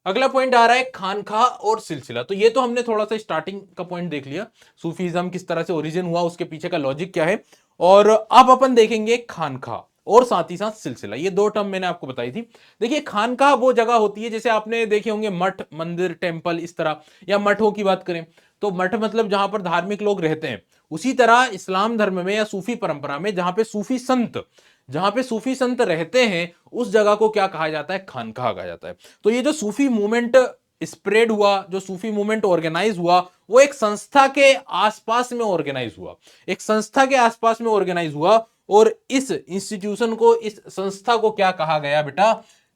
[SPEAKER 1] अगला पॉइंट आ रहा है खानखा और सिलसिला। तो ये तो हमने थोड़ा सा स्टार्टिंग का पॉइंट देख लिया, सूफीज्म किस तरह से ओरिजिन हुआ, उसके पीछे का लॉजिक क्या है। और अब अपन देखेंगे खानखा और साथ ही साथ सिलसिला। ये दो टर्म मैंने आपको बताई थी। देखिए, खानखा वो जगह होती है, जैसे आपने देखे होंगे मठ, मंदिर, टेम्पल इस तरह, या मठों की बात करें तो मठ मतलब जहां पर धार्मिक लोग रहते हैं। उसी तरह इस्लाम धर्म में या सूफी परंपरा में जहां पे सूफी संत रहते हैं उस जगह को क्या कहा जाता है, खानका कहा जाता है। तो ये जो सूफी मूवमेंट स्प्रेड हुआ, जो सूफी मूवमेंट ऑर्गेनाइज हुआ, वो एक संस्था के आसपास में ऑर्गेनाइज हुआ, एक संस्था के आसपास में ऑर्गेनाइज हुआ। और इस इंस्टीट्यूशन को, इस संस्था को क्या कहा गया बेटा,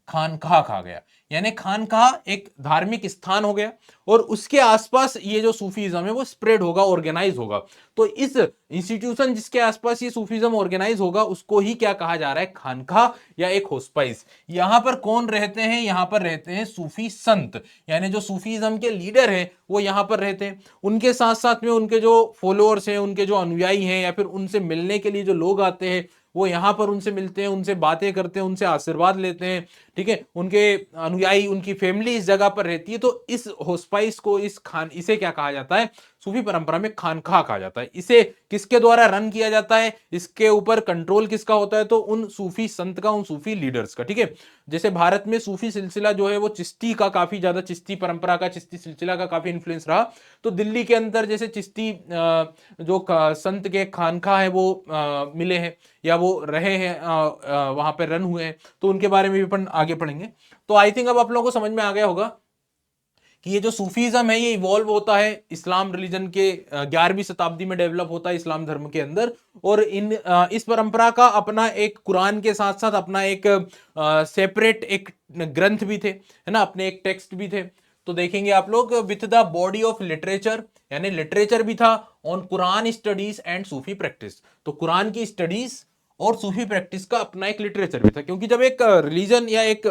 [SPEAKER 1] खानकाह कहा गया। यानी खानकाह एक धार्मिक स्थान हो गया और उसके आसपास ये जो सूफीज्म है वो स्प्रेड होगा, ऑर्गेनाइज होगा। तो इस इंस्टीट्यूशन जिसके आसपास ये सूफीज्म ऑर्गेनाइज होगा उसको ही क्या कहा जा रहा है, खानकाह या एक होस्पाइस। यहां पर कौन रहते हैं, यहां पर रहते हैं सूफी संत, यानी जो सूफीज्म के लीडर हैं वो यहां पर रहते हैं। उनके साथ साथ में उनके जो फॉलोअर्स हैं, उनके जो अनुयायी हैं, या फिर उनसे मिलने के लिए जो लोग आते हैं वो यहां पर उनसे मिलते हैं, उनसे बातें करते हैं, उनसे आशीर्वाद लेते हैं। ठीक है, उनके अनुयायी, उनकी फैमिली इस जगह पर रहती है। तो इस होस्पाइस को, इसे क्या कहा जाता है, सूफी परंपरा में खानकाह कहा जाता है। इसे किसके द्वारा रन किया जाता है, इसके ऊपर कंट्रोल किसका होता है, तो उन सूफी संत का, उन सूफी लीडर्स का। ठीक है, जैसे भारत में सूफी सिलसिला जो है वो चिश्ती का काफी ज्यादा, चिश्ती परंपरा का, चिश्ती सिलसिला का काफी इन्फ्लुएंस रहा। तो दिल्ली के अंदर जैसे चिश्ती जो संत के खानकाह है वो मिले हैं या वो रहे हैं, वहां पर रन हुए हैं, तो उनके बारे में भी अपन आगे पढ़ेंगे। तो आई थिंक अब आप लोगों को समझ में आ गया होगा कि ये जो सूफीज्म है ये इवॉल्व होता है इस्लाम रिलीजन के 11वीं शताब्दी में डेवलप होता है इस्लाम धर्म के अंदर। और इस परंपरा का अपना एक, कुरान के साथ साथ अपना एक सेपरेट एक ग्रंथ भी थे, है ना, अपने एक टेक्स्ट भी थे। तो देखेंगे आप लोग with the body of literature, यानी लिटरेचर भी था on Quran studies and Sufi practice. तो कुरान की स्टडीज और सूफी प्रैक्टिस का अपना एक लिटरेचर भी था, क्योंकि जब एक रिलीजन या एक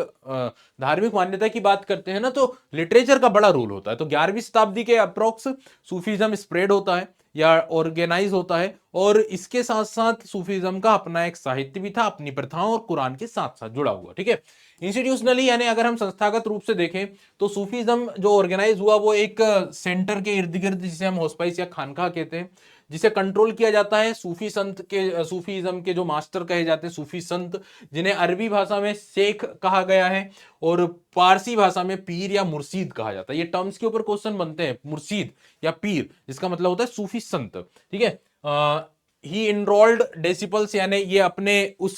[SPEAKER 1] धार्मिक मान्यता की बात करते हैं ना तो लिटरेचर का बड़ा रोल होता है। तो 11वीं शताब्दी के अप्रोक्स सूफीज्म स्प्रेड होता है या ऑर्गेनाइज होता है, और इसके साथ साथ सूफीज्म का अपना एक साहित्य भी था, अपनी प्रथाओं और कुरान के साथ साथ जुड़ा हुआ। ठीक है, इंस्टीट्यूशनली यानी अगर हम संस्थागत रूप से देखें तो सूफीज्म जो ऑर्गेनाइज हुआ वो एक सेंटर के इर्द गिर्द, जिसे हम होस्पाइस या खानकाह कहते हैं, जिसे कंट्रोल किया जाता है सूफी संत के, सूफीज्म के जो मास्टर कहे जाते हैं सूफी संत, जिन्हें अरबी भाषा में शेख कहा गया है और पारसी भाषा में पीर या मुर्शीद कहा जाता है। ये टर्म्स के ऊपर क्वेश्चन बनते हैं, मुर्शीद या पीर, जिसका मतलब होता है सूफी संत। ठीक है, ही इनरोल्ड डेसिपल्स, यानी ये अपने उस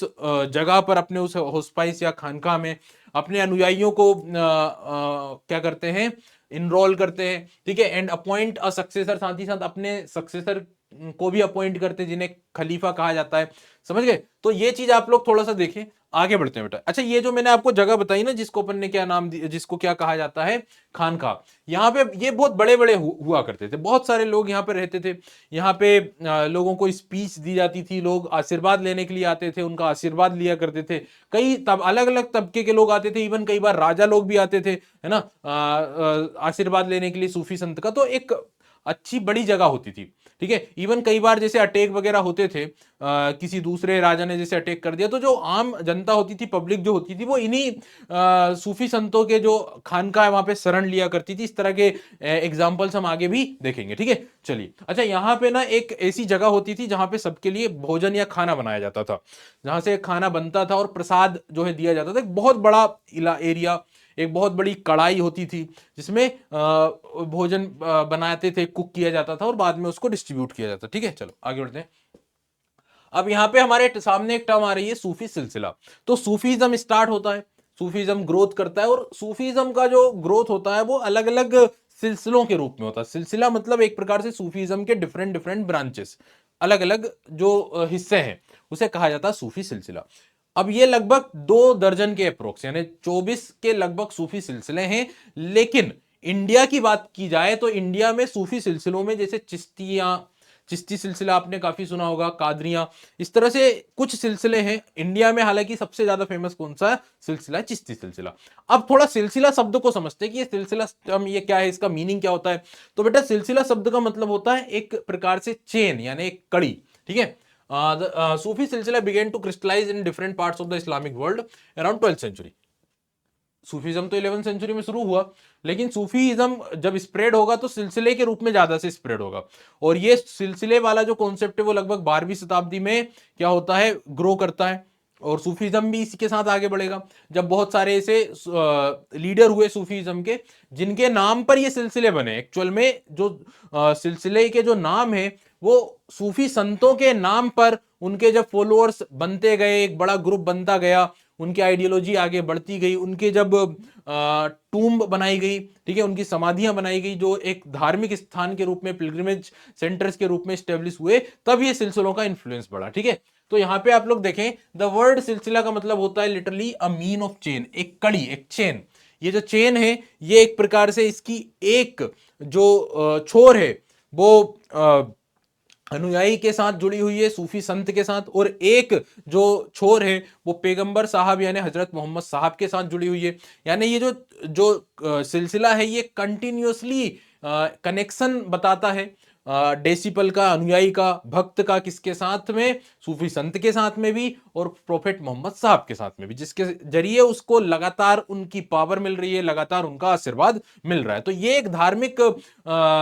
[SPEAKER 1] जगह पर, अपने उस होस्पाइस या खानका में अपने अनुयायियों को क्या करते हैं, इनरोल करते हैं, ठीक है। एंड अपॉइंट अ सक्सेसर, साथ ही साथ अपने सक्सेसर को भी अपॉइंट करते हैं, जिन्हें खलीफा कहा जाता है। समझ गए? तो ये चीज आप लोग थोड़ा सा देखें। आगे बढ़ते हैं बेटा। अच्छा, ये जो मैंने आपको जगह बताई ना, जिसको अपन ने क्या नाम दिया, जिसको क्या कहा जाता है, खानका, यहाँ पे ये बहुत बड़े बड़े हुआ करते थे, बहुत सारे लोग यहाँ पे रहते थे। यहाँ पे लोगों को स्पीच दी जाती थी, लोग आशीर्वाद लेने के लिए आते थे, उनका आशीर्वाद लिया करते थे। कई तब अलग अलग तबके के लोग आते थे, इवन कई बार राजा लोग भी आते थे, है ना, आशीर्वाद लेने के लिए सूफी संत का। तो एक अच्छी बड़ी जगह होती थी, ठीक है। इवन कई बार जैसे अटैक वगैरह होते थे, किसी दूसरे राजा ने जैसे अटैक कर दिया, तो जो आम जनता होती थी, पब्लिक जो होती थी, वो इन्हीं सूफी संतों के जो खानका है वहां पे शरण लिया करती थी। इस तरह के एग्जाम्पल्स हम आगे भी देखेंगे, ठीक है। चलिए, अच्छा, यहाँ पे ना एक ऐसी जगह होती थी जहां पे सबके लिए भोजन या खाना बनाया जाता था, जहां से खाना बनता था और प्रसाद जो है दिया जाता था। एक बहुत बड़ा एरिया, एक बहुत बड़ी कढ़ाई होती थी, जिसमें भोजन बनाते थे, कुक किया जाता था और बाद में उसको डिस्ट्रीब्यूट किया जाता। ठीक है, चलो आगे बढ़ते हैं। अब यहां पे हमारे सामने एक टर्म आ रही है, सूफी सिलसिला। तो सूफीज्म स्टार्ट होता है, सूफीज्म ग्रोथ करता है, और सूफीज्म का जो ग्रोथ होता है वो अलग अलग सिलसिलों के रूप में होता है। सिलसिला मतलब एक प्रकार से सूफीज्म के डिफरेंट डिफरेंट ब्रांचेस, अलग अलग जो हिस्से हैं, उसे कहा जाता है सूफी सिलसिला। अब ये लगभग 2 दर्जन के अप्रोक्स, यानी 24 के लगभग सूफी सिलसिले हैं। लेकिन इंडिया की बात की जाए तो इंडिया में सूफी सिलसिलों में जैसे चिश्ती सिलसिला आपने काफी सुना होगा, कादरियां, इस तरह से कुछ सिलसिले हैं इंडिया में। हालांकि सबसे ज्यादा फेमस कौन सा सिलसिला है? चिश्ती सिलसिला। अब थोड़ा सिलसिला शब्द को समझते हैं कि ये सिलसिला टर्म ये क्या है, इसका मीनिंग क्या होता है। तो बेटा, सिलसिला शब्द का मतलब होता है एक प्रकार से चेन, यानी एक कड़ी, ठीक है। सूफी सिलसिला began to crystallize in different parts of the Islamic world around 12th century. Sufism तो 11th सेंचुरी में शुरू हुआ, लेकिन सूफीज्म जब स्प्रेड होगा तो सिलसिले के रूप में ज्यादा से स्प्रेड होगा। और ये सिलसिले वाला जो कॉन्सेप्ट है वो लगभग 12वीं शताब्दी में क्या होता है, ग्रो करता है। और सूफीज्म भी इसी के साथ आगे बढ़ेगा, जब बहुत सारे ऐसे लीडर हुए सूफीज्म के, जिनके नाम पर ये सिलसिले बने। एक्चुअल में जो सिलसिले के जो नाम है वो सूफी संतों के नाम पर, उनके जब फॉलोअर्स बनते गए, एक बड़ा ग्रुप बनता गया, उनकी आइडियोलॉजी आगे बढ़ती गई, उनके जब टूम्ब बनाई गई, ठीक है, उनकी समाधियां बनाई गई, जो एक धार्मिक स्थान के रूप में, पिलग्रिमेज सेंटर्स के रूप में स्टेब्लिश हुए, तब ये सिलसिलों का इन्फ्लुएंस बढ़ा। ठीक है, तो यहां पे आप लोग देखें, द वर्ड सिलसिला का मतलब होता है literally a mean of chain, एक कड़ी, एक चेन। ये जो चेन है, ये एक प्रकार से इसकी एक जो छोर है वो अनुयायी के साथ जुड़ी हुई है, सूफी संत के साथ, और एक जो छोर है वो पैगंबर साहब यानी हजरत मोहम्मद साहब के साथ जुड़ी हुई है। यानी ये जो जो सिलसिला है, ये कंटिन्यूअसली कनेक्शन बताता है डेसिपल का, अनुयायी का, भक्त का, किसके साथ में? सूफी संत के साथ में भी, और प्रोफेट मोहम्मद साहब के साथ में भी, जिसके जरिए उसको लगातार उनकी पावर मिल रही है, लगातार उनका आशीर्वाद मिल रहा है। तो ये एक धार्मिक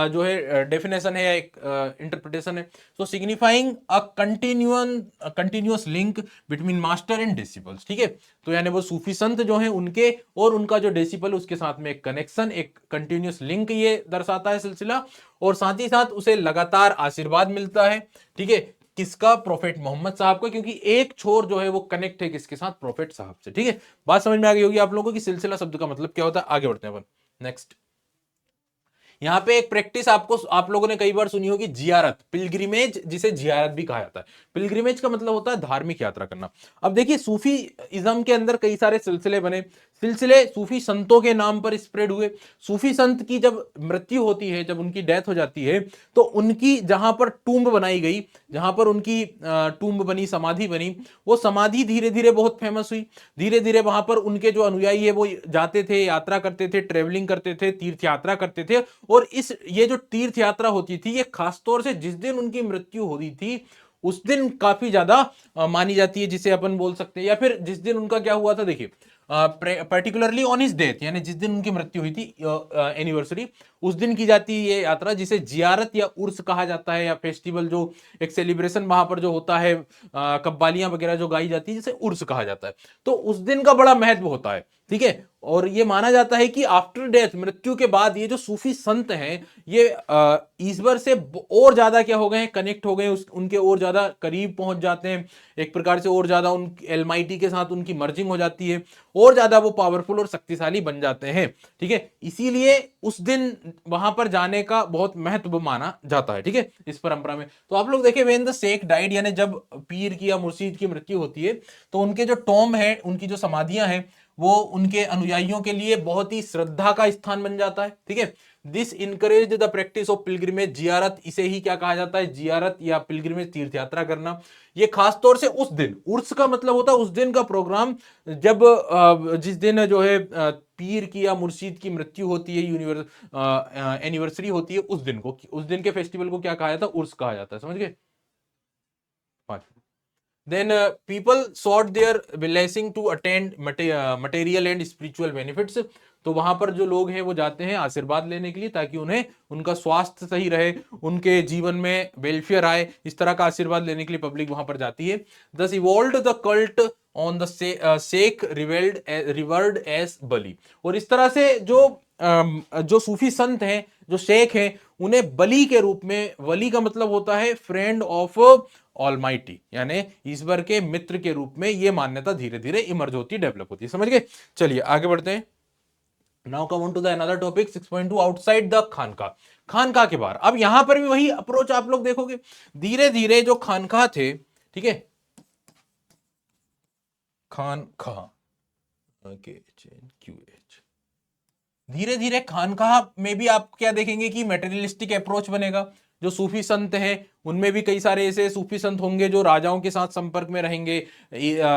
[SPEAKER 1] जो है डेफिनेशन है, एक इंटरप्रिटेशन है। So signifying a continuous link between master and disciples. ठीक है, तो यानी वो सूफी संत जो हैं उनके और उनका जो डिसिपल, उसके साथ में एक कनेक्शन, एक कंटिन्यूअस लिंक ये दर्शाता है सिलसिला। और साथ ही साथ उसे लगातार आशीर्वाद मिलता है, ठीक है, किसका? प्रोफेट मोहम्मद साहब का, क्योंकि एक छोर जो है वो कनेक्ट है किसके साथ? प्रोफेट साहब से। ठीक है, बात समझ में आ गई होगी आप लोगों को कि सिलसिला शब्द का मतलब क्या होता है। आगे बढ़ते हैं अपन नेक्स्ट। यहां पे एक प्रैक्टिस आपको, आप लोगों ने कई बार सुनी होगी, जियारत, पिलग्रिमेज, जिसे जियारत भी कहा जाता है। पिलग्रिमेज का मतलब होता है धार्मिक यात्रा करना। अब देखिए, सूफी इज्म के अंदर कई सारे सिलसिले बने, सिलसिले सूफी संतों के नाम पर स्प्रेड हुए। सूफी संत की जब मृत्यु होती है, जब उनकी डेथ हो जाती है, तो उनकी जहां पर टूम्ब बनाई गई, जहां पर उनकी टूम्ब बनी, समाधि बनी, वो समाधि धीरे धीरे बहुत फेमस हुई। धीरे धीरे वहां पर उनके जो अनुयायी है वो जाते थे, यात्रा करते थे, ट्रेवलिंग करते थे, तीर्थ यात्रा करते थे। और ये जो तीर्थ यात्रा होती थी, ये खासतौर से जिस दिन उनकी मृत्यु हो रही थी, उस दिन काफी ज्यादा मानी जाती है, जिसे अपन बोल सकते हैं, या फिर जिस दिन उनका क्या हुआ था, देखिए, पर्टिकुलरली ऑन हिज डेथ, यानी जिस दिन उनकी मृत्यु हुई थी, एनिवर्सरी, उस दिन की जाती है ये यात्रा, जिसे जियारत या उर्स कहा जाता है, या फेस्टिवल, जो एक सेलिब्रेशन वहां पर जो होता है, कव्वालियां वगैरह जो गाई जाती है, जिसे उर्स कहा जाता है। तो उस दिन का बड़ा महत्व होता है, ठीक है। और ये माना जाता है कि आफ्टर डेथ, मृत्यु के बाद, ये जो सूफी संत हैं ये ईश्वर से और ज्यादा क्या हो गए हैं, कनेक्ट हो गए, उनके और ज्यादा करीब पहुंच जाते हैं, एक प्रकार से और ज्यादा उन एलमाइटी के साथ उनकी मर्जिंग हो जाती है, और ज्यादा वो पावरफुल और शक्तिशाली बन जाते हैं। ठीक है, इसीलिए उस दिन वहां पर जाने का बहुत महत्व माना जाता है। ठीक है, इस परंपरा में। तो आप लोग देखें, व्हेन द शेख डाइड, यानी जब पीर की या मुर्शीद की मृत्यु होती है, तो उनके जो टॉम है, उनकी जो समाधियां हैं, वो उनके अनुयायियों के लिए बहुत ही श्रद्धा का स्थान बन जाता है। ठीक है, this encourage the practice of pilgrimage, जियारत, इसे ही क्या कहा जाता है, जियारत या पिलग्रिमेज, तीर्थ यात्रा करना। ये खास तौर से उस दिन, उर्स का मतलब होता है उस दिन का प्रोग्राम, जब जिस दिन जो है पीर की या मुर्शीद की मृत्यु होती है, एनिवर्सरी होती है, उस दिन को, उस दिन के फेस्टिवल को क्या कहा जाता है, उर्स कहा जाता है। समझ गए। Then people sought their blessing to attend material and spiritual benefits. तो वहां पर जो लोग हैं वो जाते हैं आशीर्वाद लेने के लिए, ताकि उन्हें उनका स्वास्थ्य सही रहे, उनके जीवन में वेलफेयर आए, इस तरह का आशीर्वाद लेने के लिए पब्लिक वहां पर जाती है। Thus evolved the cult on the sheikh revered as बली। और इस तरह से जो सूफी संत हैं, जो शेख हैं, उन्हें बली के रूप में, वली का मतलब होता है फ्रेंड ऑफ ऑलमाइटी, यानी ईश्वर के मित्र के रूप में ये मान्यता धीरे धीरे इमर्ज होती, डेवलप होती है। समझ गए। चलिए आगे बढ़ते हैं। Now come on to the another topic 6.2 outside the खानका। खानका के बाहर। अब यहां पर भी वही अप्रोच आप लोग देखोगे, धीरे धीरे जो खानका थे, ठीक है, खानका, धीरे धीरे खानकाह में भी आप क्या देखेंगे कि मेटेरियलिस्टिक अप्रोच बनेगा। जो सूफी संत हैं उनमें भी कई सारे ऐसे सूफी संत होंगे जो राजाओं के साथ संपर्क में रहेंगे।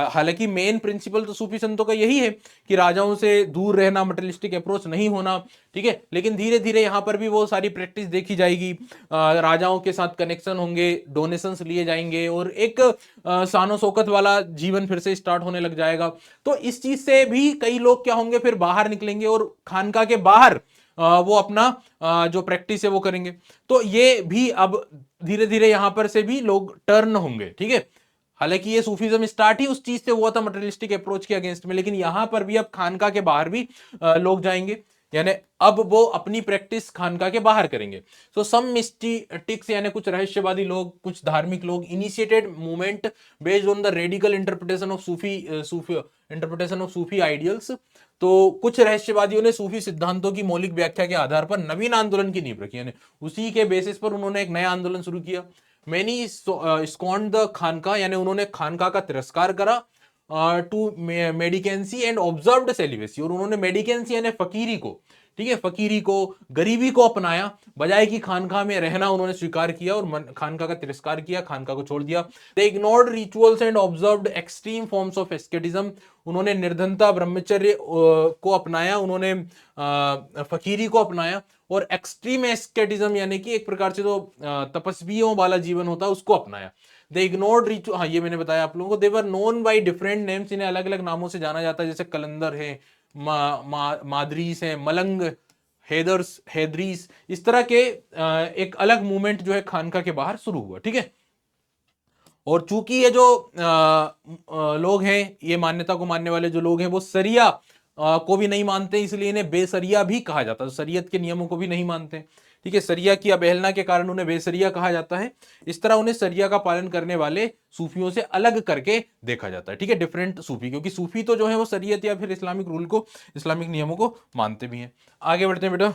[SPEAKER 1] हालांकि मेन प्रिंसिपल तो सूफी संतों का यही है कि राजाओं से दूर रहना, मटेरियलिस्टिक अप्रोच नहीं होना। ठीक है, लेकिन धीरे धीरे यहां पर भी वो सारी प्रैक्टिस देखी जाएगी। राजाओं के साथ कनेक्शन होंगे, डोनेशंस लिए जाएंगे, और एक शानो शौकत वाला जीवन फिर से स्टार्ट होने लग जाएगा। तो इस चीज से भी कई लोग क्या होंगे, फिर बाहर निकलेंगे और खानका के बाहर वो अपना जो प्रैक्टिस है वो करेंगे। तो ये भी अब धीरे धीरे यहां पर से भी लोग टर्न होंगे। ठीक है, हालांकि ये सूफीज्म स्टार्ट ही उस चीज से हुआ था, मटेरियलिस्टिक अप्रोच के अगेंस्ट में, लेकिन यहां पर भी अब खानका के बाहर भी लोग जाएंगे, यानी अब वो अपनी प्रैक्टिस खानका के बाहर करेंगे। सो सम मिस्टिक्स, यानी कुछ रहस्यवादी लोग, कुछ धार्मिक लोग, initiated movement based on the radical interpretation of Sufi ideals. तो कुछ रहस्यवादियों ने सूफी सिद्धांतों की मौलिक व्याख्या के आधार पर नवीन आंदोलन की नींव रखी, यानी उसी के बेसिस पर उन्होंने एक नया आंदोलन शुरू किया। मैनी स्कॉन्ड द खानका, यानी उन्होंने खानका का तिरस्कार करा। टू मेडिकेंसी एंड ऑब्जर्व्ड सेलिबेसी, और उन्होंने मेडिकेंसी यानी फकीरी को, ठीक है, फकीरी को, गरीबी को अपनाया, बजाय कि खानका में रहना उन्होंने स्वीकार किया और खानका का तिरस्कार किया, खानका को छोड़ दिया। They ignored rituals and observed extreme forms of asceticism, उन्होंने निर्धनता, ब्रह्मचर्य को अपनाया, उन्होंने फकीरी को अपनाया, और एक्सट्रीम एस्केटिज्म यानी कि एक प्रकार से जो तपस्वियों वाला जीवन होता है उसको अपनाया। दे इग्नोर्ड रिचुअल, हाँ ये मैंने बताया आप लोगों को। They were known by different names, इन्हें अलग अलग नामों से जाना जाता है, जैसे कलंदर है, मादरीस है, मलंग, हैदरीस, इस तरह के एक अलग मूवमेंट जो है खानका के बाहर शुरू हुआ। ठीक है, और चूंकि ये जो लोग हैं, ये मान्यता को मानने वाले जो लोग हैं, वो सरिया को भी नहीं मानते, इसलिए इन्हें बेसरिया भी कहा जाता है, शरीयत के नियमों को भी नहीं मानते। ठीक है, सरिया की अवहेलना के कारण उन्हें बेसरिया कहा जाता है। इस तरह उन्हें सरिया का पालन करने वाले सूफियों से अलग करके देखा जाता है। ठीक है, डिफरेंट सूफी, क्योंकि सूफी तो जो है वो शरीयत या फिर इस्लामिक रूल को, इस्लामिक नियमों को मानते भी हैं। आगे बढ़ते हैं बेटा।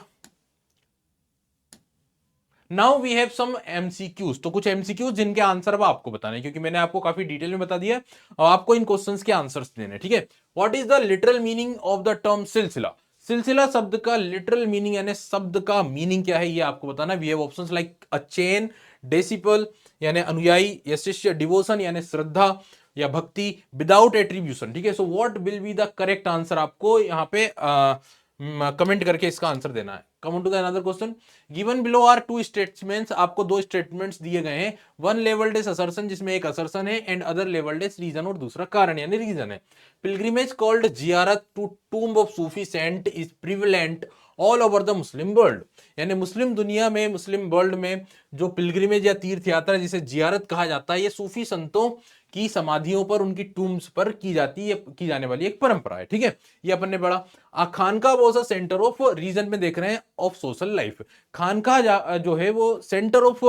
[SPEAKER 1] Now we have some MCQs, तो कुछ एमसीक्यूज जिनके आंसर अब आपको बताने हैं, क्योंकि मैंने आपको काफी डिटेल में बता दिया और आपको इन क्वेश्चंस के आंसर्स देने। ठीक है, what is the literal meaning of the term सिलसिला? सिलसिला शब्द का लिटरल मीनिंग यानी शब्द का मीनिंग क्या है ये आपको बताना। We have options like a chain, disciple यानी अनुयायी, या शिष्य, डिवोशन यानी श्रद्धा या भक्ति, विदाउट एट्रीब्यूशन। ठीक है, so what will be the correct answer, आपको यहाँ पे कमेंट करके इसका आंसर देना है। Come on to the another question. Given below are two statements, आपको दो स्टेटमेंट्स दिए गए हैं। वन लेवल्ड एज असर्शन, जिसमें एक असर्शन है, and other labelled as reason, और दूसरा कारण यानी रीजन है। पिलग्रिमेज कॉल्ड जियारत to tomb of Sufi saint is prevalent all over the Muslim world. यानी मुस्लिम दुनिया में, मुस्लिम वर्ल्ड में जो पिलग्रिमेज या तीर्थ यात्रा जिसे जियारत कहा जाता है, ये सूफी संतों की समाधियों पर, उनकी टूम्स पर की जाती है, की जाने वाली एक परंपरा है। ठीक है, ये अपन ने पढ़ा। खानका was a centre of region में देख रहे हैं ऑफ सोशल लाइफ। खानका जो है वो सेंटर ऑफ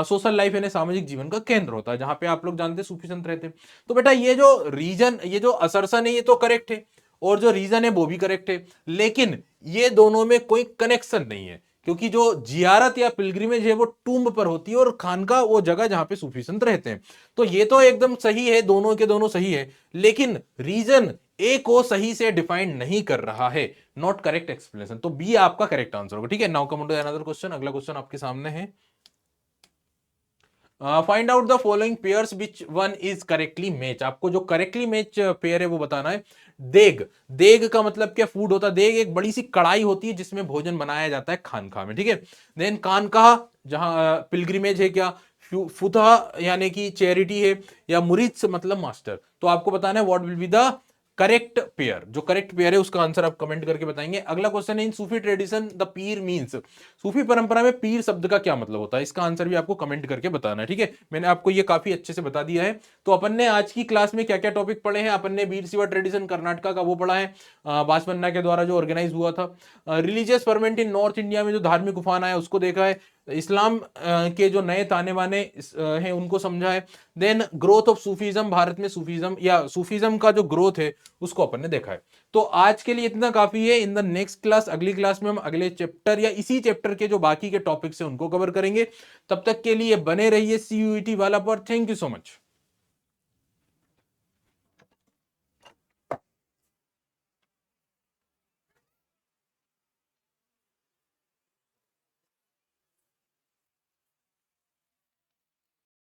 [SPEAKER 1] सोशल लाइफ यानी सामाजिक जीवन का केंद्र होता है, जहां पे आप लोग जानते हैं सूफी संत रहते हैं। तो बेटा ये जो रीजन, ये जो असर्शन है ये तो करेक्ट है, और जो रीजन है वो भी करेक्ट है, लेकिन ये दोनों में कोई कनेक्शन नहीं है, क्योंकि जो जियारत या पिलग्रिमेज है वो टूम्ब पर होती है, और खानका वो जगह जहां पे सूफी संत रहते हैं। तो ये तो एकदम सही है, दोनों के दोनों सही है, लेकिन रीजन ए को सही से डिफाइन नहीं कर रहा है। नॉट करेक्ट एक्सप्लेनेशन, तो बी आपका करेक्ट आंसर होगा। ठीक है, now come to another question. अगला क्वेश्चन आपके सामने है, find out the following pairs which one is correctly match. आपको जो करेक्टली मैच पेयर है वो बताना है। देग, देग का मतलब क्या, फूड होता है। देग एक बड़ी सी कढ़ाई होती है जिसमें भोजन बनाया जाता है खानका में। ठीक है, देन कानका जहां पिलग्रिमेज है क्या, फुतह यानी कि चैरिटी है, या मुरीद मतलब मास्टर। तो आपको बताना है what will be the correct pair. जो करेक्ट पेयर है उसका आंसर आप कमेंट करके बताएंगे। अगला क्वेश्चन है, इन सूफी ट्रेडिशन द पीर मींस। सूफी परंपरा में पीर शब्द का क्या मतलब होता है, इसका आंसर भी आपको कमेंट करके बताना है। ठीक है, मैंने आपको ये काफी अच्छे से बता दिया है। तो अपन ने आज की क्लास में क्या क्या टॉपिक पढ़े हैं, अपन ने वीर शिवा ट्रेडिशन कर्नाटका का वो पढ़ा है, बासवन्ना के द्वारा जो ऑर्गेनाइज हुआ था। रिलीजियस फर्मेंट इन नॉर्थ इंडिया में जो धार्मिक उफान आया उसको देखा है। इस्लाम के जो नए ताने बाने हैं उनको समझा है। Then growth of Sufism, Bharat में सूफीज्म या सूफीज्म का जो ग्रोथ है उसको अपन ने देखा है। तो आज के लिए इतना काफी है। इन द नेक्स्ट क्लास, अगली क्लास में हम अगले चैप्टर या इसी चैप्टर के जो बाकी के टॉपिक्स हैं उनको कवर करेंगे। तब तक के लिए बने रहिए CUET वाला पर। Thank you so much.